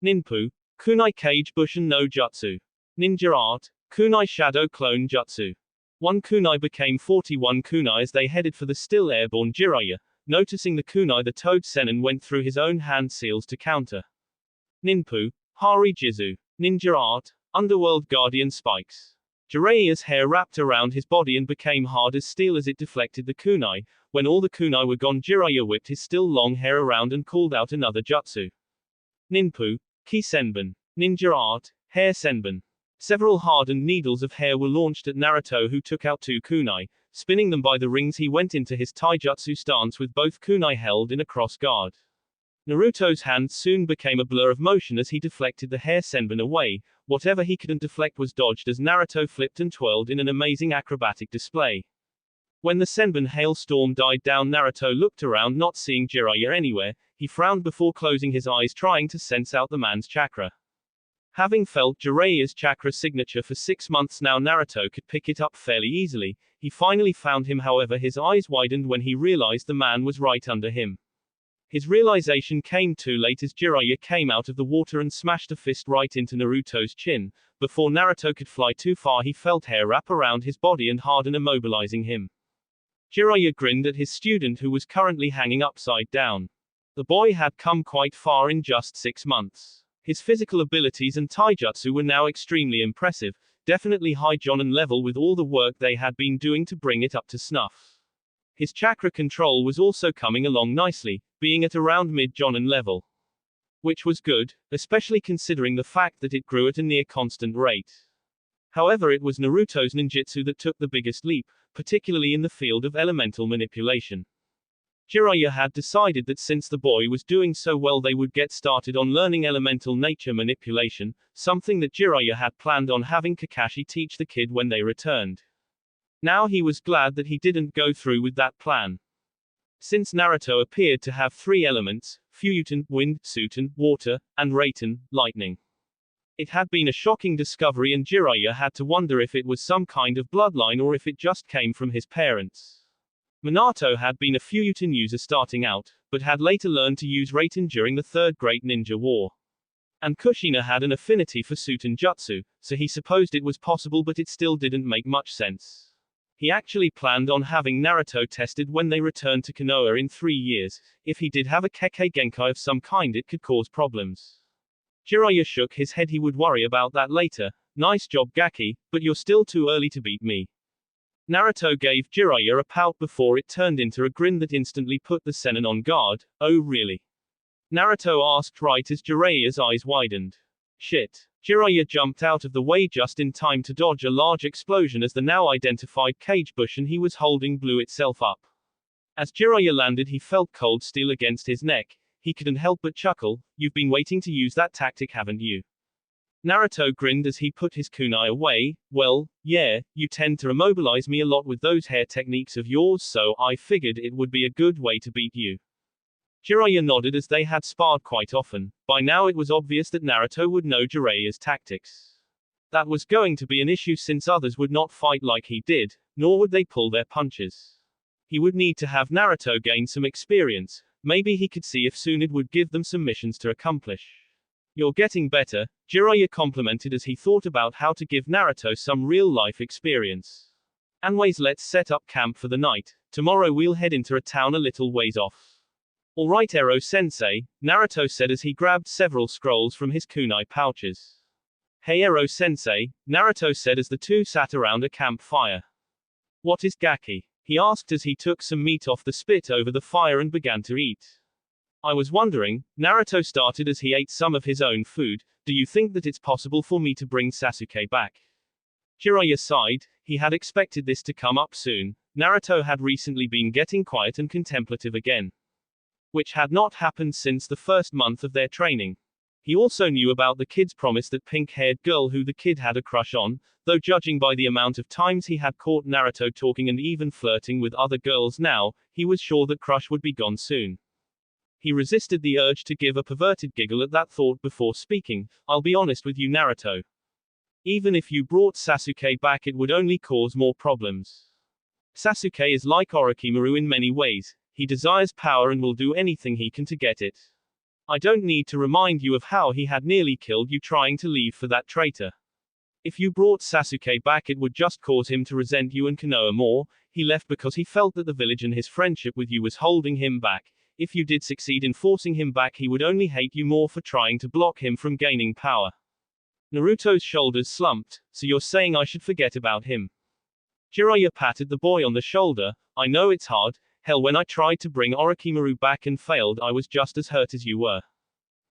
Ninpu, kunai kage bushin no jutsu. Ninja art, kunai shadow clone jutsu. One kunai became 41 kunai as they headed for the still airborne Jiraiya. Noticing the kunai, the toad Sennin went through his own hand seals to counter. Ninpu, Hari Jizu. Ninja art, underworld guardian spikes. Jiraiya's hair wrapped around his body and became hard as steel as it deflected the kunai. When all the kunai were gone, Jiraiya whipped his still long hair around and called out another jutsu. Ninpu, Ki Senbon. Ninja art, hair senbon. Several hardened needles of hair were launched at Naruto, who took out 2 kunai. Spinning them by the rings, he went into his taijutsu stance with both kunai held in a cross guard. Naruto's hands soon became a blur of motion as he deflected the hair senbon away. Whatever he couldn't deflect was dodged as Naruto flipped and twirled in an amazing acrobatic display. When the senbon hailstorm died down, Naruto looked around, not seeing Jiraiya anywhere. He frowned before closing his eyes, trying to sense out the man's chakra. Having felt Jiraiya's chakra signature for 6 months now, Naruto could pick it up fairly easily. He finally found him, however his eyes widened when he realized the man was right under him. His realization came too late as Jiraiya came out of the water and smashed a fist right into Naruto's chin. Before Naruto could fly too far, he felt hair wrap around his body and harden, immobilizing him. Jiraiya grinned at his student, who was currently hanging upside down. The boy had come quite far in just 6 months. His physical abilities and taijutsu were now extremely impressive, definitely high Jonin level with all the work they had been doing to bring it up to snuff. His chakra control was also coming along nicely, being at around mid-Jonin level. Which was good, especially considering the fact that it grew at a near constant rate. However, it was Naruto's ninjutsu that took the biggest leap, particularly in the field of elemental manipulation. Jiraiya had decided that since the boy was doing so well, they would get started on learning elemental nature manipulation, something that Jiraiya had planned on having Kakashi teach the kid when they returned. Now he was glad that he didn't go through with that plan. Since Naruto appeared to have 3 elements, Fuyuten, wind, Suten, water, and Raiten, lightning. It had been a shocking discovery, and Jiraiya had to wonder if it was some kind of bloodline or if it just came from his parents. Minato had been a Fuyuten user starting out, but had later learned to use Raiten during the Third Great Ninja War. And Kushina had an affinity for Suten Jutsu, so he supposed it was possible, but it still didn't make much sense. He actually planned on having Naruto tested when they returned to Konoha in 3 years. If he did have a Kekkei Genkai of some kind, it could cause problems. Jiraiya shook his head. He would worry about that later. Nice job Gaki, but you're still too early to beat me. Naruto gave Jiraiya a pout before it turned into a grin that instantly put the Sennin on guard. Oh really? Naruto asked right as Jiraiya's eyes widened. Shit. Jiraiya jumped out of the way just in time to dodge a large explosion as the now identified cage cushion he was holding blew itself up. As Jiraiya landed he felt cold steel against his neck. He couldn't help but chuckle. You've been waiting to use that tactic, haven't you? Naruto grinned as he put his kunai away. Well, yeah, you tend to immobilize me a lot with those hair techniques of yours, so I figured it would be a good way to beat you. Jiraiya nodded as they had sparred quite often. By now it was obvious that Naruto would know Jiraiya's tactics. That was going to be an issue since others would not fight like he did, nor would they pull their punches. He would need to have Naruto gain some experience. Maybe he could see if soon it would give them some missions to accomplish. You're getting better, Jiraiya complimented as he thought about how to give Naruto some real-life experience. Anyways, let's set up camp for the night. Tomorrow we'll head into a town a little ways off. Alright Ero-sensei, Naruto said as he grabbed several scrolls from his kunai pouches. Hey Ero-sensei, Naruto said as the two sat around a campfire. What is Gaki? He asked as he took some meat off the spit over the fire and began to eat. I was wondering, Naruto started as he ate some of his own food, do you think that it's possible for me to bring Sasuke back? Jiraiya sighed, he had expected this to come up soon. Naruto had recently been getting quiet and contemplative again, which had not happened since the first month of their training. He also knew about the kid's promise, that pink-haired girl who the kid had a crush on, though judging by the amount of times he had caught Naruto talking and even flirting with other girls now, he was sure that crush would be gone soon. He resisted the urge to give a perverted giggle at that thought before speaking. I'll be honest with you Naruto. Even if you brought Sasuke back it would only cause more problems. Sasuke is like Orochimaru in many ways. He desires power and will do anything he can to get it. I don't need to remind you of how he had nearly killed you trying to leave for that traitor. If you brought Sasuke back it would just cause him to resent you and Konoha more. He left because he felt that the village and his friendship with you was holding him back. If you did succeed in forcing him back he would only hate you more for trying to block him from gaining power. Naruto's shoulders slumped. So you're saying I should forget about him? Jiraiya patted the boy on the shoulder. I know it's hard. Hell, when I tried to bring Orochimaru back and failed I was just as hurt as you were.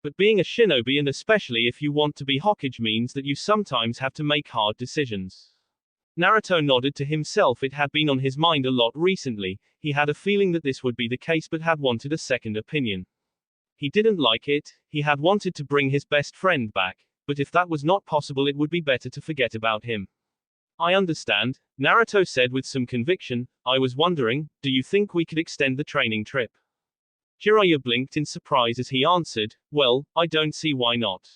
But being a shinobi, and especially if you want to be Hokage, means that you sometimes have to make hard decisions. Naruto nodded to himself. It had been on his mind a lot recently. He had a feeling that this would be the case but had wanted a second opinion. He didn't like it. He had wanted to bring his best friend back, but if that was not possible it would be better to forget about him. I understand, Naruto said with some conviction. I was wondering, do you think we could extend the training trip? Jiraiya blinked in surprise as he answered, well, I don't see why not.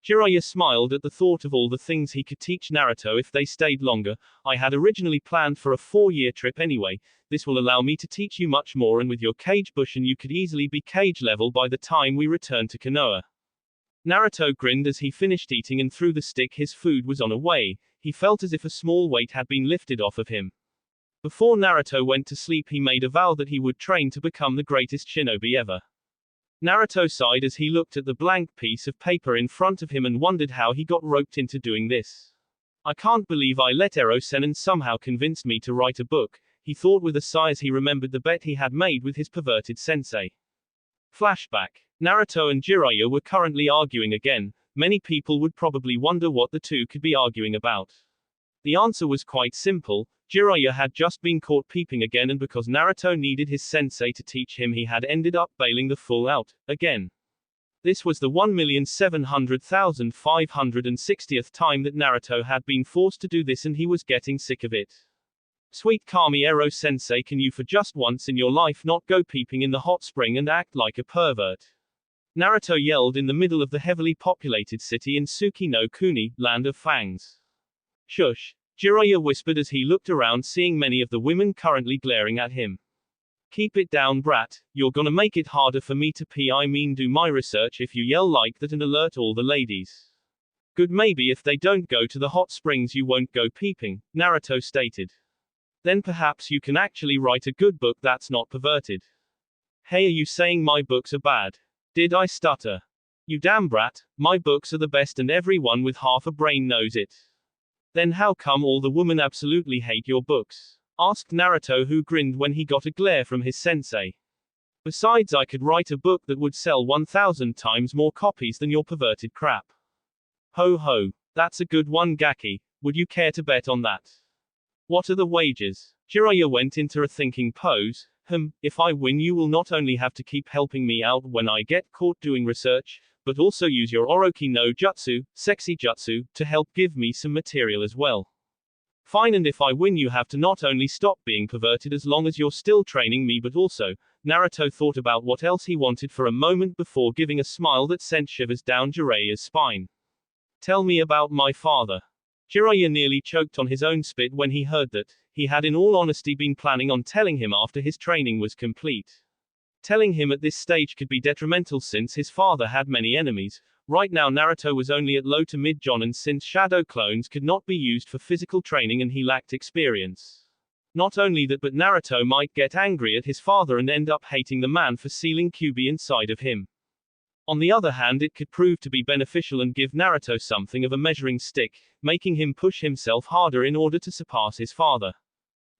Jiraiya smiled at the thought of all the things he could teach Naruto if they stayed longer. I had originally planned for a 4-year trip anyway. This will allow me to teach you much more, and with your cage bushin you could easily be cage level by the time we return to Konoha. Naruto grinned as he finished eating and threw the stick his food was on away. He felt as if a small weight had been lifted off of him. Before Naruto went to sleep he made a vow that he would train to become the greatest shinobi ever. Naruto sighed as he looked at the blank piece of paper in front of him and wondered how he got roped into doing this. I can't believe I let Ero-sennin somehow convince me to write a book, he thought with a sigh as he remembered the bet he had made with his perverted sensei. Flashback. Naruto and Jiraiya were currently arguing again. Many people would probably wonder what the two could be arguing about. The answer was quite simple. Jiraiya had just been caught peeping again, and because Naruto needed his sensei to teach him he had ended up bailing the fool out, again. This was the 1,700,560th time that Naruto had been forced to do this, and he was getting sick of it. Sweet Kami Ero-sensei, can you for just once in your life not go peeping in the hot spring and act like a pervert? Naruto yelled in the middle of the heavily populated city in Suki no Kuni, Land of Fangs. Shush, Jiraiya whispered as he looked around, seeing many of the women currently glaring at him. Keep it down, brat. You're gonna make it harder for me to do my research if you yell like that and alert all the ladies. Good, maybe if they don't go to the hot springs you won't go peeping, Naruto stated. Then perhaps you can actually write a good book that's not perverted. Hey, are you saying my books are bad? Did I stutter? You damn brat, my books are the best and everyone with half a brain knows it. Then how come all the women absolutely hate your books? Asked Naruto, who grinned when he got a glare from his sensei. Besides, I could write a book that would sell 1,000 times more copies than your perverted crap. Ho ho. That's a good one, Gaki. Would you care to bet on that? What are the wagers? Jiraiya went into a thinking pose. If I win, you will not only have to keep helping me out when I get caught doing research, but also use your Orochi no Jutsu, sexy jutsu, to help give me some material as well. Fine, and if I win, you have to not only stop being perverted as long as you're still training me, but also. Naruto thought about what else he wanted for a moment before giving a smile that sent shivers down Jiraiya's spine. Tell me about my father. Jiraiya nearly choked on his own spit when he heard that. He had in all honesty been planning on telling him after his training was complete. Telling him at this stage could be detrimental since his father had many enemies. Right now Naruto was only at low to mid jonin since shadow clones could not be used for physical training and he lacked experience. Not only that, but Naruto might get angry at his father and end up hating the man for sealing Kyuubi inside of him. On the other hand, it could prove to be beneficial and give Naruto something of a measuring stick, making him push himself harder in order to surpass his father.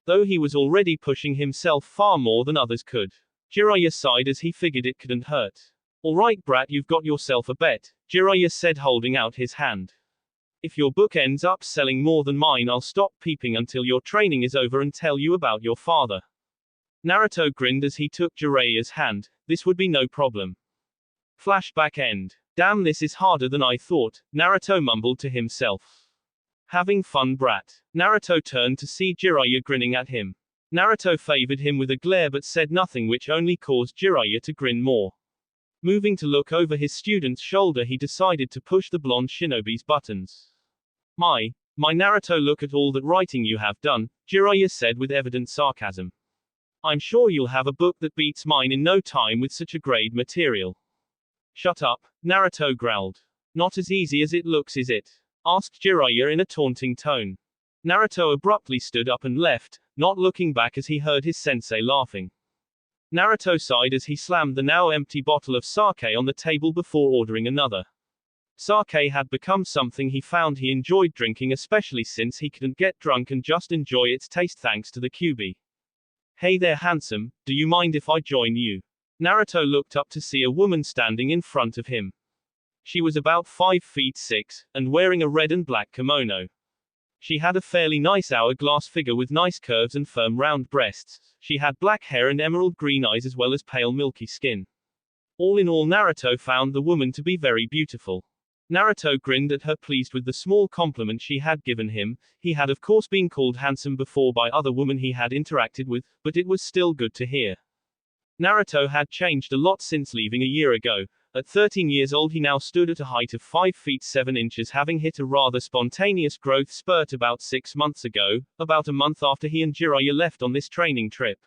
Though he was already pushing himself far more than others could. Jiraiya sighed as he figured it couldn't hurt. Alright brat, you've got yourself a bet, Jiraiya said, holding out his hand. If your book ends up selling more than mine, I'll stop peeping until your training is over and tell you about your father. Naruto grinned as he took Jiraiya's hand. This would be no problem. Flashback end. Damn, this is harder than I thought, Naruto mumbled to himself. Having fun, brat. Naruto turned to see Jiraiya grinning at him. Naruto favored him with a glare but said nothing, which only caused Jiraiya to grin more. Moving to look over his student's shoulder, he decided to push the blonde shinobi's buttons. My Naruto, look at all that writing you have done, Jiraiya said with evident sarcasm. I'm sure you'll have a book that beats mine in no time with such a grade material. Shut up, Naruto growled. Not as easy as it looks, is it? Asked Jiraiya in a taunting tone. Naruto abruptly stood up and left, not looking back as he heard his sensei laughing. Naruto sighed as he slammed the now empty bottle of sake on the table before ordering another. Sake had become something he found he enjoyed drinking, especially since he couldn't get drunk and just enjoy its taste thanks to the Kyuubi. Hey there, handsome, do you mind if I join you? Naruto looked up to see a woman standing in front of him. She was about 5'6", and wearing a red and black kimono. She had a fairly nice hourglass figure with nice curves and firm round breasts. She had black hair and emerald green eyes as well as pale milky skin. All in all, Naruto found the woman to be very beautiful. Naruto grinned at her, pleased with the small compliment she had given him. He had of course been called handsome before by other women he had interacted with, but it was still good to hear. Naruto had changed a lot since leaving a year ago. At 13 years old he now stood at a height of 5 feet 7 inches, having hit a rather spontaneous growth spurt about 6 months ago, about a month after he and Jiraiya left on this training trip.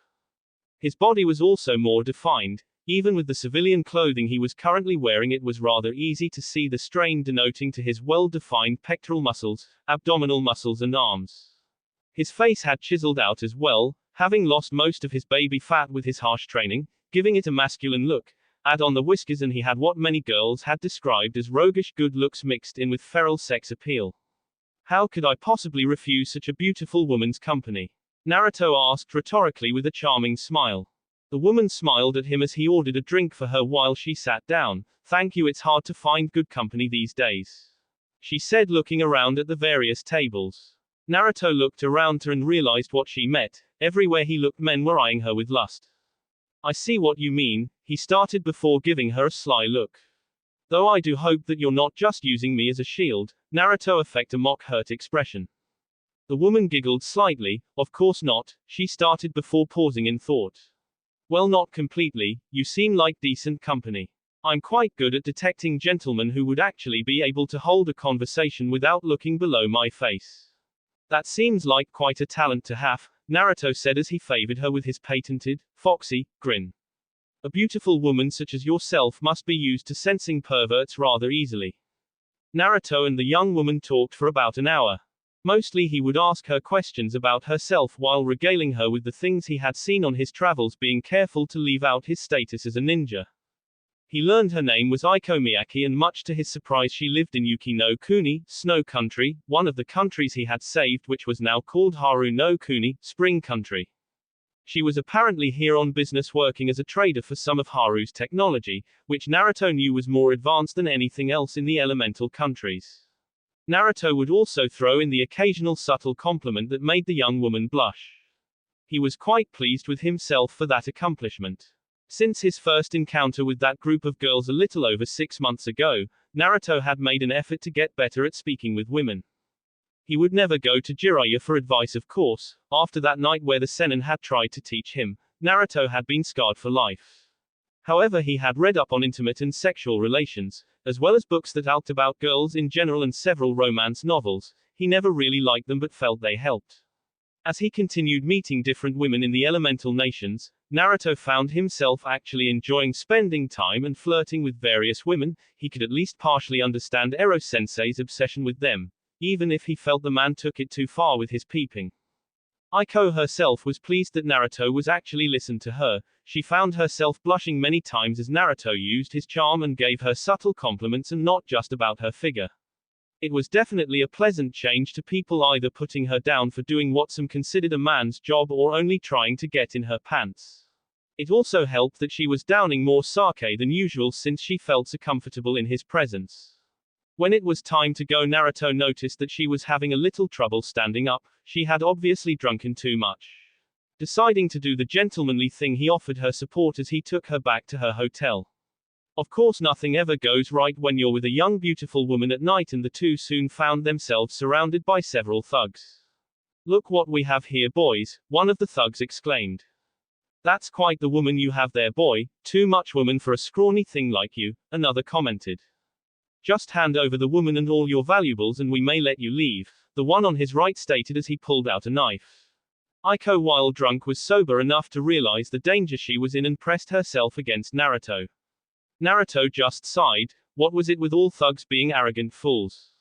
His body was also more defined. Even with the civilian clothing he was currently wearing, it was rather easy to see the strain denoting to his well-defined pectoral muscles, abdominal muscles and arms. His face had chiseled out as well, having lost most of his baby fat with his harsh training, giving it a masculine look. Add on the whiskers and he had what many girls had described as roguish good looks mixed in with feral sex appeal. How could I possibly refuse such a beautiful woman's company? Naruto asked rhetorically with a charming smile. The woman smiled at him as he ordered a drink for her while she sat down. Thank you, it's hard to find good company these days, she said, looking around at the various tables. Naruto looked around her and realized what she meant. Everywhere he looked, men were eyeing her with lust. I see what you mean, he started before giving her a sly look. Though I do hope that you're not just using me as a shield, Naruto affected a mock-hurt expression. The woman giggled slightly. Of course not, she started before pausing in thought. Well, not completely, you seem like decent company. I'm quite good at detecting gentlemen who would actually be able to hold a conversation without looking below my face. That seems like quite a talent to have, Naruto said as he favored her with his patented, foxy, grin. A beautiful woman such as yourself must be used to sensing perverts rather easily. Naruto and the young woman talked for about an hour. Mostly he would ask her questions about herself while regaling her with the things he had seen on his travels, being careful to leave out his status as a ninja. He learned her name was Aiko Miyake, and much to his surprise she lived in Yuki no Kuni, Snow Country, one of the countries he had saved, which was now called Haru no Kuni, Spring Country. She was apparently here on business, working as a trader for some of Haru's technology, which Naruto knew was more advanced than anything else in the elemental countries. Naruto would also throw in the occasional subtle compliment that made the young woman blush. He was quite pleased with himself for that accomplishment. Since his first encounter with that group of girls a little over 6 months ago, Naruto had made an effort to get better at speaking with women. He would never go to Jiraiya for advice, of course. After that night where the Sennin had tried to teach him, Naruto had been scarred for life. However, he had read up on intimate and sexual relations, as well as books that talked about girls in general and several romance novels. He never really liked them but felt they helped. As he continued meeting different women in the elemental nations, Naruto found himself actually enjoying spending time and flirting with various women. He could at least partially understand Ero-sensei's obsession with them, even if he felt the man took it too far with his peeping. Aiko herself was pleased that Naruto was actually listened to her. She found herself blushing many times as Naruto used his charm and gave her subtle compliments, and not just about her figure. It was definitely a pleasant change to people either putting her down for doing what some considered a man's job or only trying to get in her pants. It also helped that she was downing more sake than usual since she felt so comfortable in his presence. When it was time to go, Naruto noticed that she was having a little trouble standing up. She had obviously drunken too much. Deciding to do the gentlemanly thing, he offered her support as he took her back to her hotel. Of course, nothing ever goes right when you're with a young beautiful woman at night, and the two soon found themselves surrounded by several thugs. "Look what we have here, boys," one of the thugs exclaimed. "That's quite the woman you have there, boy. Too much woman for a scrawny thing like you," another commented. "Just hand over the woman and all your valuables and we may let you leave," the one on his right stated as he pulled out a knife. Aiko, while drunk, was sober enough to realize the danger she was in and pressed herself against Naruto. Naruto just sighed. What was it with all thugs being arrogant fools?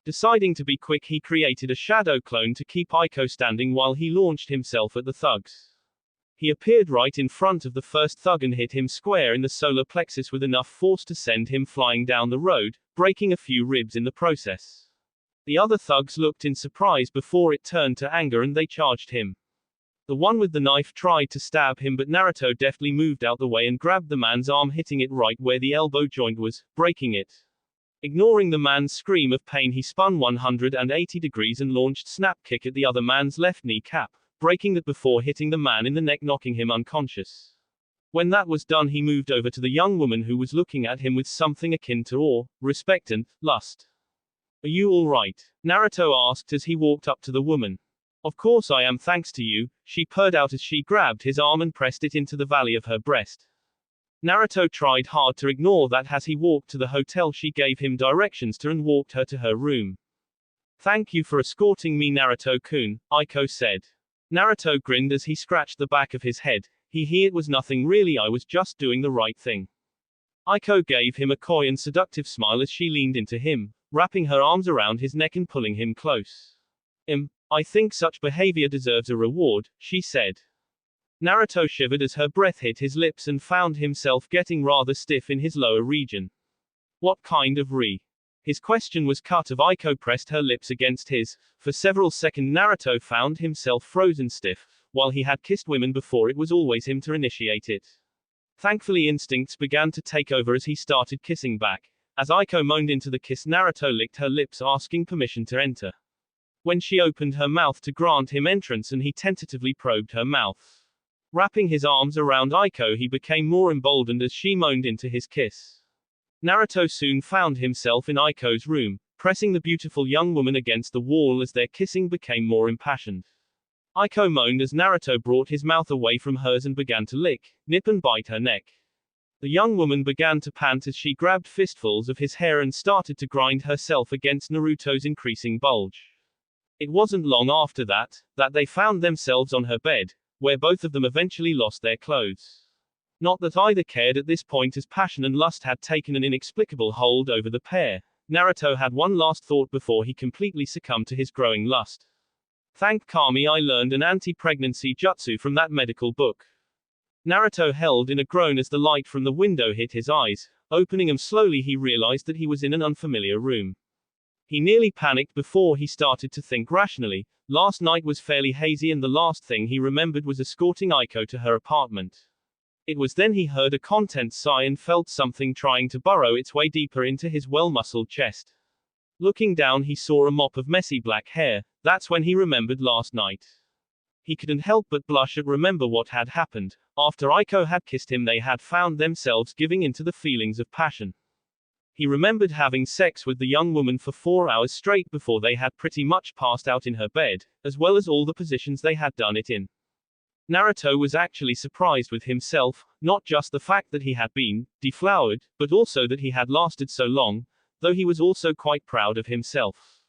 Deciding to be quick, he created a shadow clone to keep Aiko standing while he launched himself at the thugs. He appeared right in front of the first thug and hit him square in the solar plexus with enough force to send him flying down the road, breaking a few ribs in the process. The other thugs looked in surprise before it turned to anger and they charged him. The one with the knife tried to stab him, but Naruto deftly moved out the way and grabbed the man's arm, hitting it right where the elbow joint was, breaking it. Ignoring the man's scream of pain, he spun 180 degrees and launched snap kick at the other man's left knee cap, breaking that before hitting the man in the neck, knocking him unconscious. When that was done, he moved over to the young woman who was looking at him with something akin to awe, respect, and lust. "Are you all right?" Naruto asked as he walked up to the woman. "Of course I am, thanks to you," she purred out as she grabbed his arm and pressed it into the valley of her breast. Naruto tried hard to ignore that. As he walked to the hotel, she gave him directions to and walked her to her room. "Thank you for escorting me, Naruto-kun," Aiko said. Naruto grinned as he scratched the back of his head. It was nothing really, I was just doing the right thing." Aiko gave him a coy and seductive smile as she leaned into him, wrapping her arms around his neck and pulling him close. "I think such behavior deserves a reward," she said. Naruto shivered as her breath hit his lips and found himself getting rather stiff in his lower region. "What kind of His question was cut as Aiko pressed her lips against his. For several seconds Naruto found himself frozen stiff. While he had kissed women before, it was always him to initiate it. Thankfully, instincts began to take over as he started kissing back. As Aiko moaned into the kiss, Naruto licked her lips, asking permission to enter. When she opened her mouth to grant him entrance and he tentatively probed her mouth. Wrapping his arms around Aiko, he became more emboldened as she moaned into his kiss. Naruto soon found himself in Aiko's room, pressing the beautiful young woman against the wall as their kissing became more impassioned. Aiko moaned as Naruto brought his mouth away from hers and began to lick, nip and bite her neck. The young woman began to pant as she grabbed fistfuls of his hair and started to grind herself against Naruto's increasing bulge. It wasn't long after that they found themselves on her bed, where both of them eventually lost their clothes. Not that either cared at this point, as passion and lust had taken an inexplicable hold over the pair. Naruto had one last thought before he completely succumbed to his growing lust. "Thank Kami I learned an anti-pregnancy jutsu from that medical book." Naruto held in a groan as the light from the window hit his eyes. Opening them slowly, he realized that he was in an unfamiliar room. He nearly panicked before he started to think rationally. Last night was fairly hazy and the last thing he remembered was escorting Aiko to her apartment. It was then he heard a content sigh and felt something trying to burrow its way deeper into his well-muscled chest. Looking down, he saw a mop of messy black hair. That's when he remembered last night. He couldn't help but blush at remember what had happened. After Aiko had kissed him, they had found themselves giving into the feelings of passion. He remembered having sex with the young woman for 4 hours straight before they had pretty much passed out in her bed, as well as all the positions they had done it in. Naruto was actually surprised with himself, not just the fact that he had been deflowered, but also that he had lasted so long, though he was also quite proud of himself.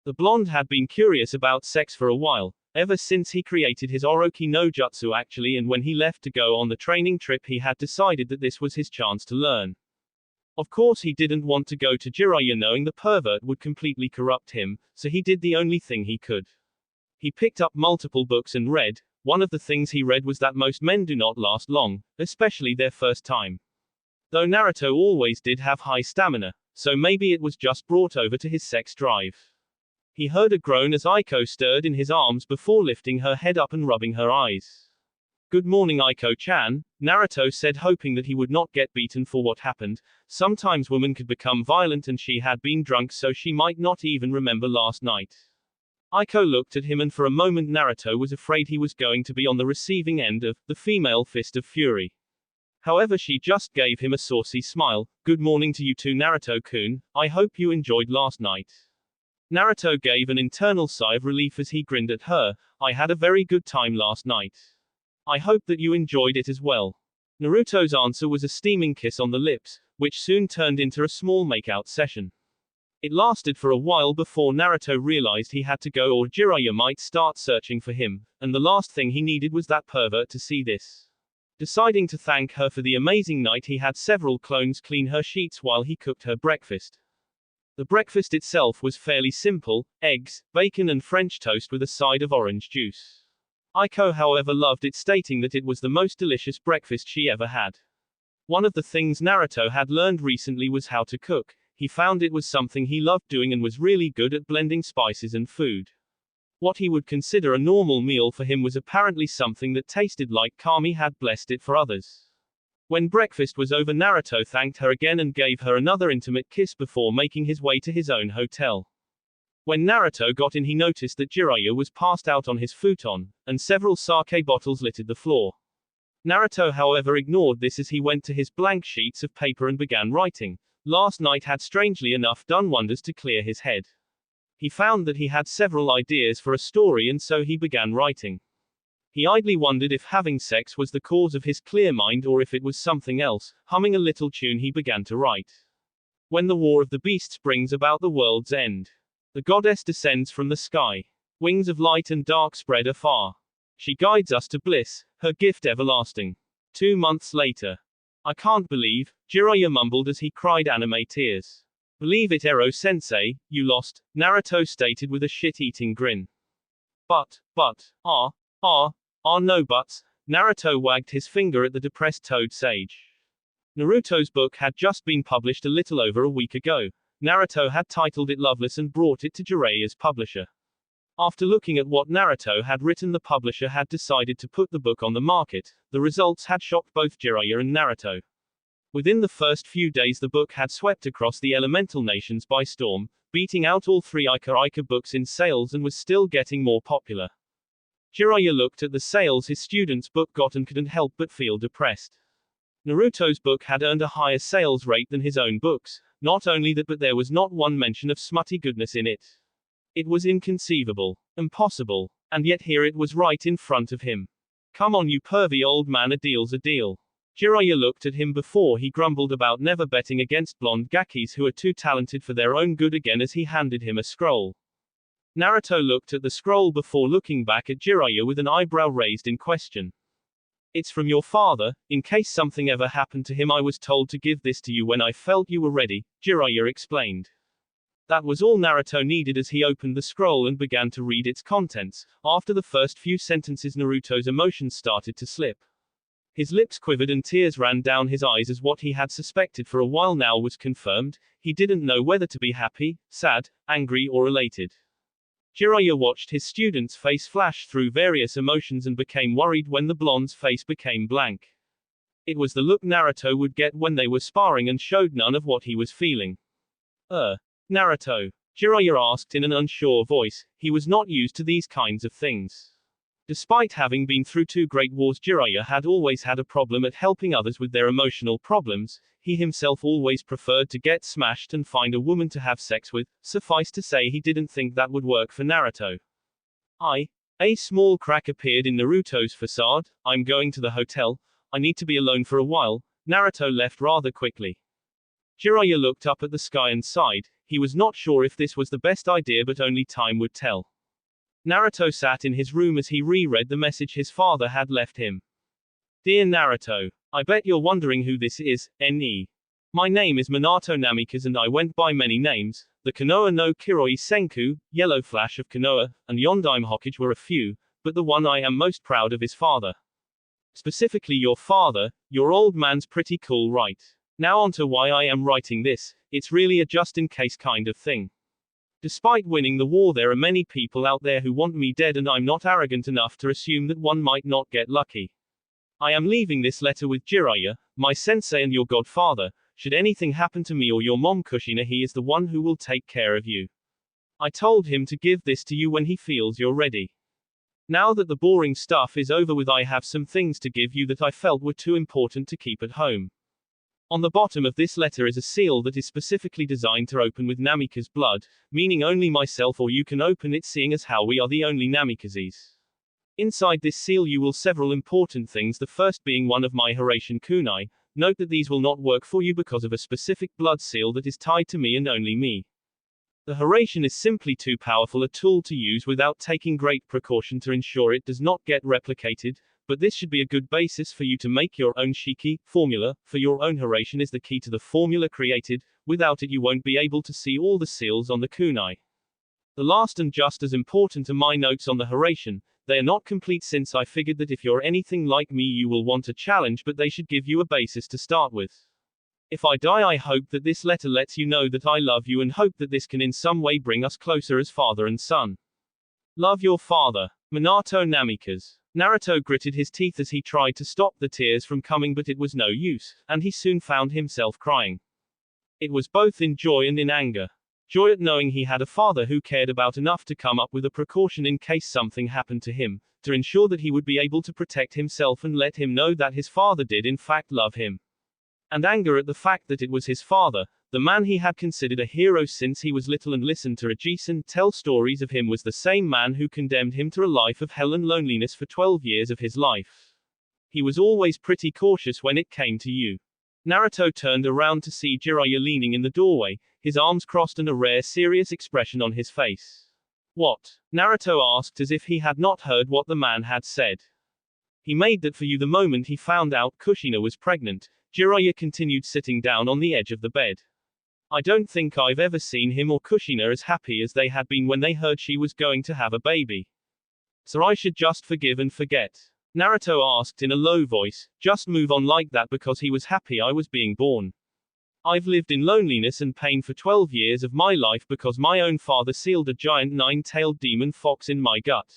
The blonde had been curious about sex for a while, ever since he created his Orochi no Jutsu actually, and when he left to go on the training trip he had decided that this was his chance to learn. Of course he didn't want to go to Jiraiya knowing the pervert would completely corrupt him, so he did the only thing he could. He picked up multiple books and read. One of the things he read was that most men do not last long, especially their first time. Though Naruto always did have high stamina, so maybe it was just brought over to his sex drive. He heard a groan as Aiko stirred in his arms before lifting her head up and rubbing her eyes. "Good morning, Aiko-chan," Naruto said, hoping that he would not get beaten for what happened. Sometimes women could become violent and she had been drunk, so she might not even remember last night. Aiko looked at him and for a moment Naruto was afraid he was going to be on the receiving end of the female fist of fury. However, she just gave him a saucy smile. "Good morning to you too, Naruto-kun. I hope you enjoyed last night." Naruto gave an internal sigh of relief as he grinned at her. "I had a very good time last night. I hope that you enjoyed it as well." Naruto's answer was a steaming kiss on the lips, which soon turned into a small makeout session. It lasted for a while before Naruto realized he had to go or Jiraiya might start searching for him, and the last thing he needed was that pervert to see this. Deciding to thank her for the amazing night, he had several clones clean her sheets while he cooked her breakfast. The breakfast itself was fairly simple: eggs, bacon and French toast with a side of orange juice. Aiko, however, loved it, stating that it was the most delicious breakfast she ever had. One of the things Naruto had learned recently was how to cook. He found it was something he loved doing and was really good at blending spices and food. What he would consider a normal meal for him was apparently something that tasted like Kami had blessed it for others. When breakfast was over, Naruto thanked her again and gave her another intimate kiss before making his way to his own hotel. When Naruto got in, he noticed that Jiraiya was passed out on his futon, and several sake bottles littered the floor. Naruto, however, ignored this as he went to his blank sheets of paper and began writing. Last night had strangely enough done wonders to clear his head. He found that he had several ideas for a story and so he began writing. He idly wondered if having sex was the cause of his clear mind or if it was something else. Humming a little tune, he began to write. When the war of the beasts brings about the world's end, the goddess descends from the sky. Wings of light and dark spread afar. She guides us to bliss, her gift everlasting. 2 months later. I can't believe, Jiraiya mumbled as he cried anime tears. Believe it, Ero-sensei, you lost, Naruto stated with a shit-eating grin. But, no buts, Naruto wagged his finger at the depressed Toad Sage. Naruto's book had just been published a little over a week ago. Naruto had titled it Loveless and brought it to Jiraiya's publisher. After looking at what Naruto had written, the publisher had decided to put the book on the market. The results had shocked both Jiraiya and Naruto. Within the first few days, the book had swept across the elemental nations by storm, beating out all 3 Ika books in sales and was still getting more popular. Jiraiya looked at the sales his student's book got and couldn't help but feel depressed. Naruto's book had earned a higher sales rate than his own books. Not only that, but there was not one mention of smutty goodness in it. It was inconceivable. Impossible. And yet here it was right in front of him. Come on, you pervy old man, a deal's a deal. Jiraiya looked at him before he grumbled about never betting against blonde gakis who are too talented for their own good again as he handed him a scroll. Naruto looked at the scroll before looking back at Jiraiya with an eyebrow raised in question. It's from your father. In case something ever happened to him, I was told to give this to you when I felt you were ready, Jiraiya explained. That was all Naruto needed as he opened the scroll and began to read its contents. After the first few sentences, Naruto's emotions started to slip. His lips quivered and tears ran down his eyes as what he had suspected for a while now was confirmed. He didn't know whether to be happy, sad, angry, or elated. Jiraiya watched his student's face flash through various emotions and became worried when the blonde's face became blank. It was the look Naruto would get when they were sparring and showed none of what he was feeling. Naruto? Jiraiya asked in an unsure voice. He was not used to these kinds of things. Despite having been through 2 great wars, Jiraiya had always had a problem at helping others with their emotional problems. He himself always preferred to get smashed and find a woman to have sex with. Suffice to say, he didn't think that would work for Naruto. A small crack appeared in Naruto's facade. I'm going to the hotel. I need to be alone for a while. Naruto left rather quickly. Jiraiya looked up at the sky and sighed. He was not sure if this was the best idea, but only time would tell. Naruto sat in his room as he reread the message his father had left him. Dear Naruto, I bet you're wondering who this is, NE. My name is Minato Namikaze and I went by many names. The Konoha no Kiroi Senku, Yellow Flash of Konoha, and Yondaime Hokage were a few, but the one I am most proud of is father. Specifically your father. Your old man's pretty cool, right? Now onto why I am writing this. It's really a just-in-case kind of thing. Despite winning the war, there are many people out there who want me dead, and I'm not arrogant enough to assume that one might not get lucky. I am leaving this letter with Jiraiya, my sensei and your godfather. Should anything happen to me or your mom Kushina, he is the one who will take care of you. I told him to give this to you when he feels you're ready. Now that the boring stuff is over with, I have some things to give you that I felt were too important to keep at home. On the bottom of this letter is a seal that is specifically designed to open with Namikaze's blood, meaning only myself or you can open it, seeing as how we are the only Namikazes. Inside this seal you will several important things, the first being one of my Hiraishin kunai. Note that these will not work for you because of a specific blood seal that is tied to me and only me. The Hiraishin is simply too powerful a tool to use without taking great precaution to ensure it does not get replicated. But this should be a good basis for you to make your own Shiki formula, for your own Hiraishin is the key to the formula created. Without it you won't be able to see all the seals on the kunai. The last and just as important are my notes on the Hiraishin. They are not complete since I figured that if you're anything like me you will want a challenge, but they should give you a basis to start with. If I die, I hope that this letter lets you know that I love you and hope that this can in some way bring us closer as father and son. Love, your father, Minato Namikaze. Naruto gritted his teeth as he tried to stop the tears from coming, but it was no use, and he soon found himself crying. It was both in joy and in anger. Joy at knowing he had a father who cared about enough to come up with a precaution in case something happened to him, to ensure that he would be able to protect himself and let him know that his father did in fact love him. And anger at the fact that it was his father, the man he had considered a hero since he was little and listened to Rajisan tell stories of him, was the same man who condemned him to a life of hell and loneliness for 12 years of his life. He was always pretty cautious when it came to you. Naruto turned around to see Jiraiya leaning in the doorway, his arms crossed and a rare serious expression on his face. What? Naruto asked as if he had not heard what the man had said. He made that for you the moment he found out Kushina was pregnant. Jiraiya continued, sitting down on the edge of the bed. I don't think I've ever seen him or Kushina as happy as they had been when they heard she was going to have a baby. So I should just forgive and forget? Naruto asked in a low voice, just move on like that because he was happy I was being born. I've lived in loneliness and pain for 12 years of my life because my own father sealed a giant 9-tailed demon fox in my gut.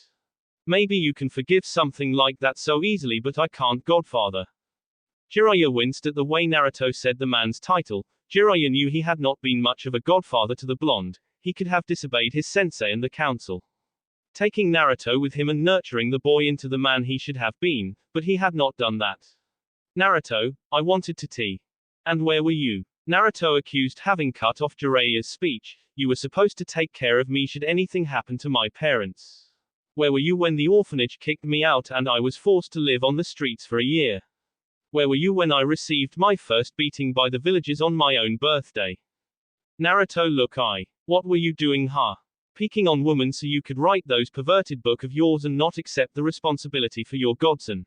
Maybe you can forgive something like that so easily, but I can't, Godfather. Jiraiya winced at the way Naruto said the man's title. Jiraiya knew he had not been much of a godfather to the blonde. He could have disobeyed his sensei and the council, taking Naruto with him and nurturing the boy into the man he should have been, but he had not done that. Naruto, I wanted to tea. And where were you? Naruto accused, having cut off Jiraiya's speech. You were supposed to take care of me should anything happen to my parents. Where were you when the orphanage kicked me out and I was forced to live on the streets for a year? Where were you when I received my first beating by the villagers on my own birthday? Naruto, look, what were you doing, huh? Peeking on women so you could write those perverted book of yours and not accept the responsibility for your godson?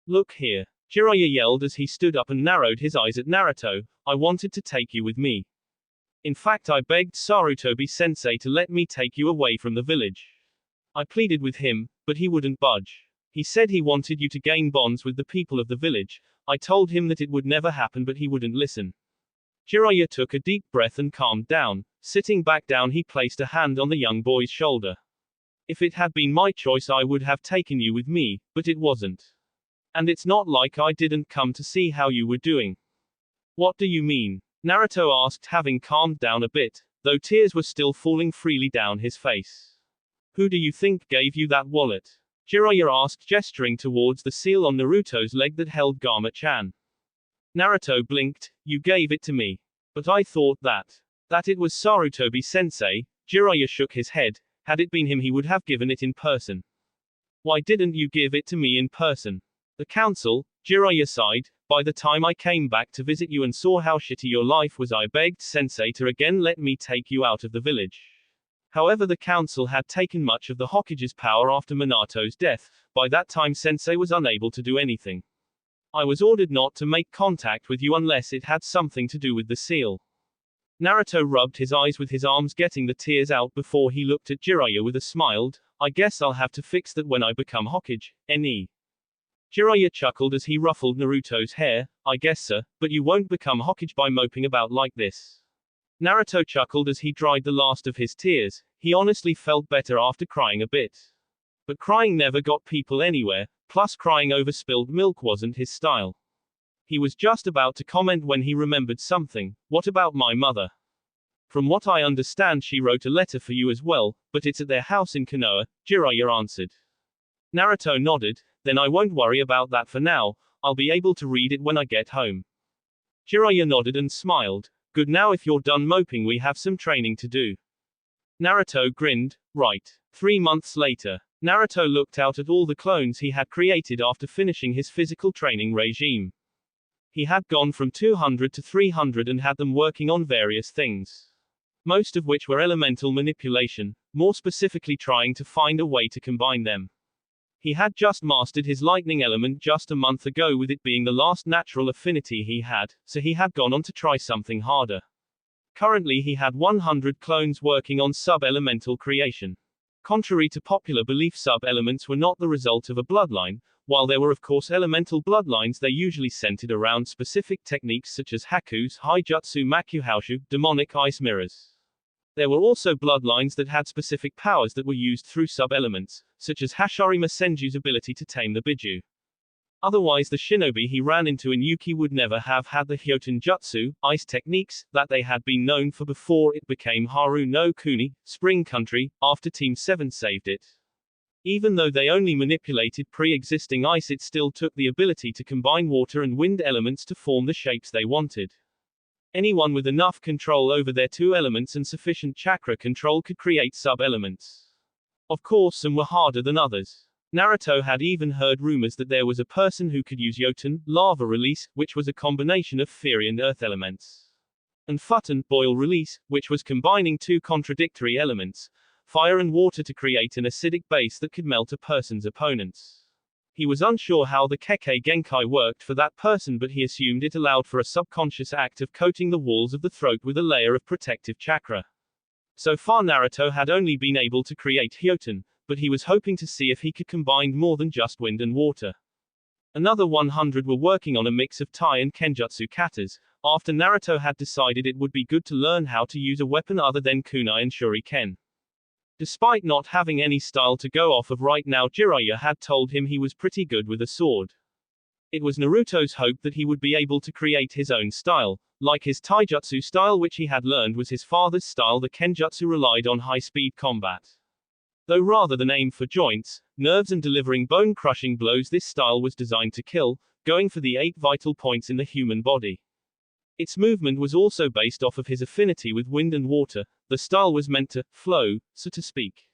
Look here, Jiraiya yelled as he stood up and narrowed his eyes at Naruto, I wanted to take you with me. In fact, I begged Sarutobi-sensei to let me take you away from the village. I pleaded with him, but he wouldn't budge. He said he wanted you to gain bonds with the people of the village. I told him that it would never happen, but he wouldn't listen. Jiraiya took a deep breath and calmed down. Sitting back down, he placed a hand on the young boy's shoulder. If it had been my choice, I would have taken you with me, but it wasn't. And it's not like I didn't come to see how you were doing. What do you mean? Naruto asked, having calmed down a bit, though tears were still falling freely down his face. Who do you think gave you that wallet? Jiraiya asked, gesturing towards the seal on Naruto's leg that held Gama-chan. Naruto blinked. You gave it to me. But I thought that it was Sarutobi-sensei. Jiraiya shook his head. Had it been him, he would have given it in person. Why didn't you give it to me in person? The council, Jiraiya sighed. By the time I came back to visit you and saw how shitty your life was, I begged Sensei to again let me take you out of the village. However, the council had taken much of the Hokage's power after Minato's death. By that time, Sensei was unable to do anything. I was ordered not to make contact with you unless it had something to do with the seal. Naruto rubbed his eyes with his arms, getting the tears out before he looked at Jiraiya with a smile. I guess I'll have to fix that when I become Hokage, ne? Jiraiya chuckled as he ruffled Naruto's hair. I guess so, but you won't become Hokage by moping about like this. Naruto chuckled as he dried the last of his tears. He honestly felt better after crying a bit. But crying never got people anywhere, plus crying over spilled milk wasn't his style. He was just about to comment when he remembered something. What about my mother? From what I understand, she wrote a letter for you as well, but it's at their house in Konoha, Jiraiya answered. Naruto nodded. Then I won't worry about that for now. I'll be able to read it when I get home. Jiraiya nodded and smiled. Good, now if you're done moping, we have some training to do. Naruto grinned. Right. 3 months later, Naruto looked out at all the clones he had created after finishing his physical training regime. He had gone from 200 to 300 and had them working on various things. Most of which were elemental manipulation, more specifically trying to find a way to combine them. He had just mastered his lightning element just a month ago, with it being the last natural affinity he had, so he had gone on to try something harder. Currently he had 100 clones working on sub-elemental creation. Contrary to popular belief, sub-elements were not the result of a bloodline. While there were of course elemental bloodlines, they usually centered around specific techniques such as Haku's, Haijutsu, Makuhaushu, demonic ice mirrors. There were also bloodlines that had specific powers that were used through sub-elements, such as Hashirama Senju's ability to tame the Biju. Otherwise, the shinobi he ran into in Yuki would never have had the Hyoten Jutsu, ice techniques, that they had been known for before it became Haru no Kuni, Spring Country, after Team 7 saved it. Even though they only manipulated pre-existing ice, it still took the ability to combine water and wind elements to form the shapes they wanted. Anyone with enough control over their two elements and sufficient chakra control could create sub-elements. Of course, some were harder than others. Naruto had even heard rumors that there was a person who could use Yoten, lava release, which was a combination of fiery and earth elements, and Futen, boil release, which was combining two contradictory elements, fire and water, to create an acidic base that could melt a person's opponents. He was unsure how the Kekkei Genkai worked for that person, but he assumed it allowed for a subconscious act of coating the walls of the throat with a layer of protective chakra. So far Naruto had only been able to create Hyoten, but he was hoping to see if he could combine more than just wind and water. Another 100 were working on a mix of Tai and Kenjutsu katas, after Naruto had decided it would be good to learn how to use a weapon other than kunai and shuriken. Despite not having any style to go off of right now, Jiraiya had told him he was pretty good with a sword. It was Naruto's hope that he would be able to create his own style. Like his taijutsu style, which he had learned was his father's style, the Kenjutsu relied on high-speed combat. Though rather than aim for joints, nerves and delivering bone-crushing blows, this style was designed to kill, going for the 8 vital points in the human body. Its movement was also based off of his affinity with wind and water. The style was meant to flow, so to speak.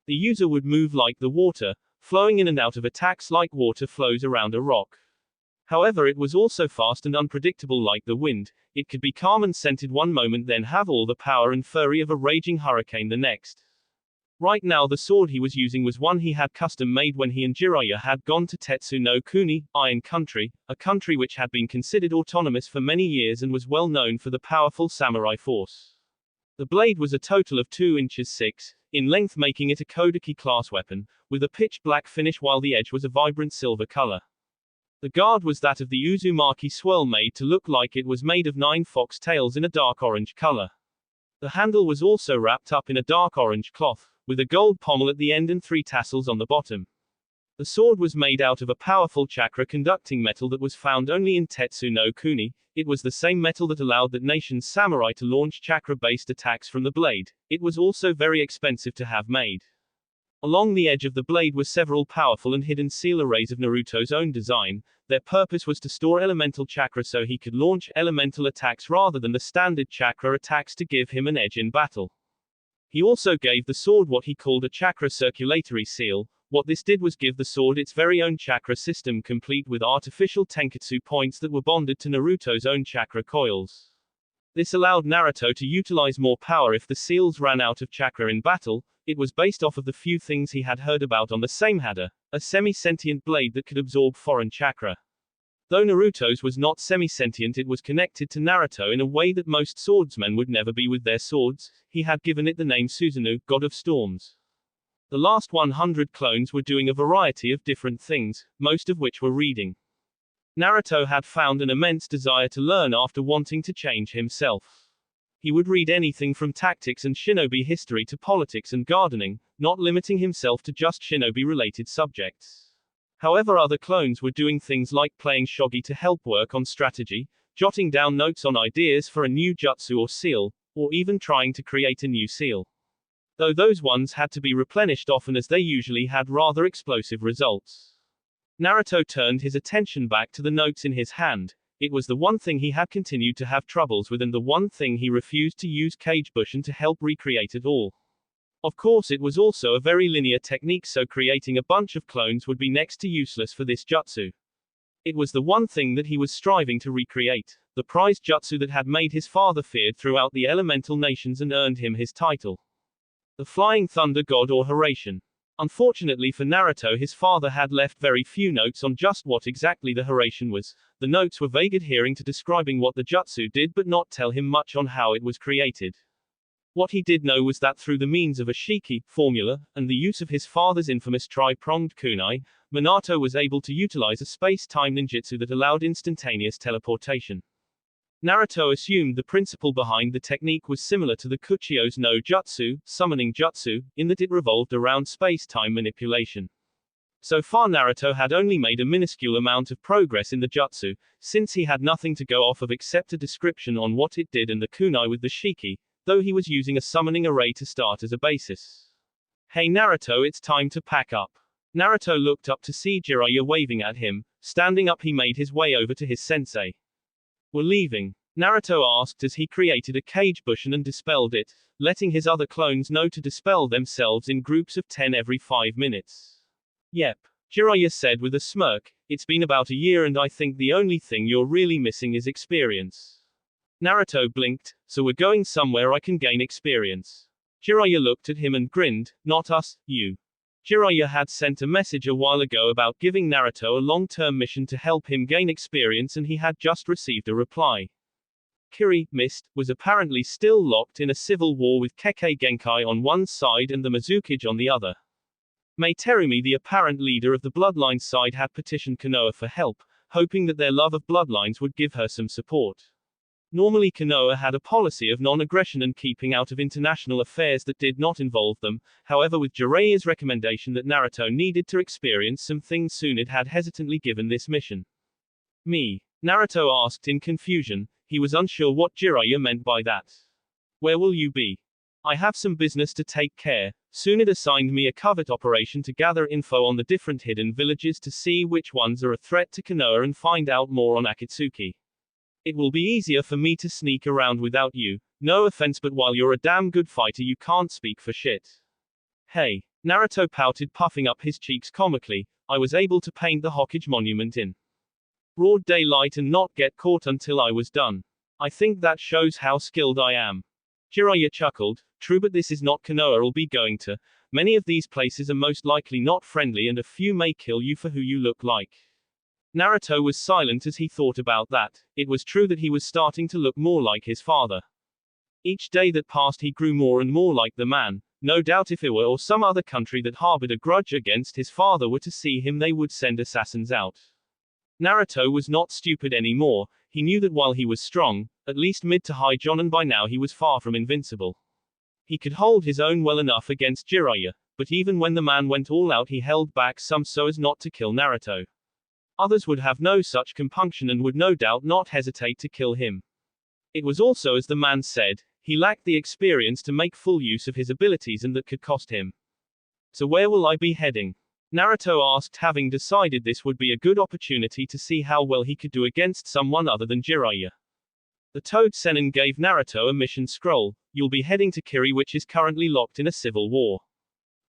The user would move like the water, flowing in and out of attacks like water flows around a rock. However, it was also fast and unpredictable like the wind. It could be calm and scented one moment, then have all the power and fury of a raging hurricane the next. Right now the sword he was using was one he had custom made when he and Jiraiya had gone to Tetsu no Kuni, Iron Country, a country which had been considered autonomous for many years and was well known for the powerful samurai force. The blade was a total of 2 inches 6 in length, making it a Kodaki class weapon, with a pitch black finish while the edge was a vibrant silver color. The guard was that of the Uzumaki swirl, made to look like it was made of 9 fox tails in a dark orange color. The handle was also wrapped up in a dark orange cloth, with a gold pommel at the end and 3 tassels on the bottom. The sword was made out of a powerful chakra-conducting metal that was found only in Tetsu no Kuni. It was the same metal that allowed that nation's samurai to launch chakra-based attacks from the blade. It was also very expensive to have made. Along the edge of the blade were several powerful and hidden seal arrays of Naruto's own design. Their purpose was to store elemental chakra so he could launch elemental attacks rather than the standard chakra attacks to give him an edge in battle. He also gave the sword what he called a chakra circulatory seal. What this did was give the sword its very own chakra system, complete with artificial tenketsu points that were bonded to Naruto's own chakra coils. This allowed Naruto to utilize more power if the seals ran out of chakra in battle. It was based off of the few things he had heard about on the same Hada, a semi-sentient blade that could absorb foreign chakra. Though Naruto's was not semi-sentient, it was connected to Naruto in a way that most swordsmen would never be with their swords. He had given it the name Susanoo, God of Storms. The last 100 clones were doing a variety of different things, most of which were reading. Naruto had found an immense desire to learn after wanting to change himself. He would read anything from tactics and shinobi history to politics and gardening, not limiting himself to just shinobi-related subjects. However, other clones were doing things like playing shogi to help work on strategy, jotting down notes on ideas for a new jutsu or seal, or even trying to create a new seal. Though those ones had to be replenished often as they usually had rather explosive results. Naruto turned his attention back to the notes in his hand. It was the one thing he had continued to have troubles with and the one thing he refused to use Kagebushin to help recreate at all. Of course, it was also a very linear technique, so creating a bunch of clones would be next to useless for this jutsu. It was the one thing that he was striving to recreate, the prized jutsu that had made his father feared throughout the elemental nations and earned him his title. The Flying Thunder God, or Hiraishin. Unfortunately for Naruto, his father had left very few notes on just what exactly the Hiraishin was. The notes were vague, adhering to describing what the jutsu did but not tell him much on how it was created. What he did know was that through the means of a shiki formula, and the use of his father's infamous tri-pronged kunai, Minato was able to utilize a space-time ninjutsu that allowed instantaneous teleportation. Naruto assumed the principle behind the technique was similar to the Kuchio's no jutsu, summoning jutsu, in that it revolved around space-time manipulation. So far Naruto had only made a minuscule amount of progress in the jutsu, since he had nothing to go off of except a description on what it did and the kunai with the shiki, though he was using a summoning array to start as a basis. Hey Naruto, it's time to pack up. Naruto looked up to see Jiraiya waving at him. Standing up, he made his way over to his sensei. We're leaving, Naruto asked as he created a Kagebushin and dispelled it, letting his other clones know to dispel themselves in groups of 10 every 5 minutes. Yep, Jiraiya said with a smirk. It's been about a year and I think the only thing you're really missing is experience. Naruto blinked. So we're going somewhere I can gain experience. Jiraiya looked at him and grinned. Not us, you. Jiraiya had sent a message a while ago about giving Naruto a long-term mission to help him gain experience, and he had just received a reply. Kiri, Mist, was apparently still locked in a civil war with Kekkei Genkai on one side and the Mizukage on the other. Mei Terumi, the apparent leader of the Bloodline side, had petitioned Konoha for help, hoping that their love of bloodlines would give her some support. Normally Konoha had a policy of non-aggression and keeping out of international affairs that did not involve them. However, with Jiraiya's recommendation that Naruto needed to experience some things soon, it had hesitantly given this mission. Me? Naruto asked in confusion. He was unsure what Jiraiya meant by that. Where will you be? I have some business to take care. Soon it assigned me a covert operation to gather info on the different hidden villages to see which ones are a threat to Konoha and find out more on Akatsuki. It will be easier for me to sneak around without you. No offense, but while you're a damn good fighter, you can't speak for shit. Hey. Naruto pouted, puffing up his cheeks comically. I was able to paint the Hokage monument in broad daylight and not get caught until I was done. I think that shows how skilled I am. Jiraiya chuckled. True, but this is not Konoha I'll be going to. Many of these places are most likely not friendly and a few may kill you for who you look like. Naruto was silent as he thought about that. It was true that he was starting to look more like his father. Each day that passed he grew more and more like the man. No doubt if Iwa or some other country that harbored a grudge against his father were to see him they would send assassins out. Naruto was not stupid anymore. He knew that while he was strong, at least mid to high Jonin by now, he was far from invincible. He could hold his own well enough against Jiraiya, but even when the man went all out he held back some so as not to kill Naruto. Others would have no such compunction and would no doubt not hesitate to kill him. It was also as the man said, he lacked the experience to make full use of his abilities and that could cost him. So where will I be heading? Naruto asked, having decided this would be a good opportunity to see how well he could do against someone other than Jiraiya. The Toad Sennin gave Naruto a mission scroll. You'll be heading to Kiri, which is currently locked in a civil war.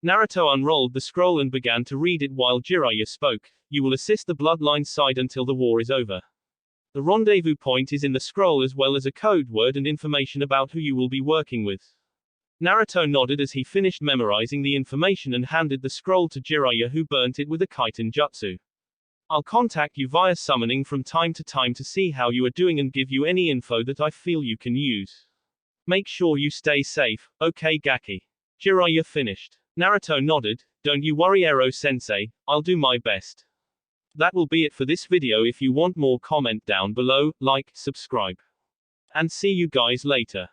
Naruto unrolled the scroll and began to read it while Jiraiya spoke. You will assist the bloodline side until the war is over. The rendezvous point is in the scroll as well as a code word and information about who you will be working with. Naruto nodded as he finished memorizing the information and handed the scroll to Jiraiya, who burnt it with a Kaiten jutsu. I'll contact you via summoning from time to time to see how you are doing and give you any info that I feel you can use. Make sure you stay safe, okay Gaki? Jiraiya finished. Naruto nodded. Don't you worry Ero-sensei, I'll do my best. That will be it for this video. If you want more, comment down below, like, subscribe. And see you guys later.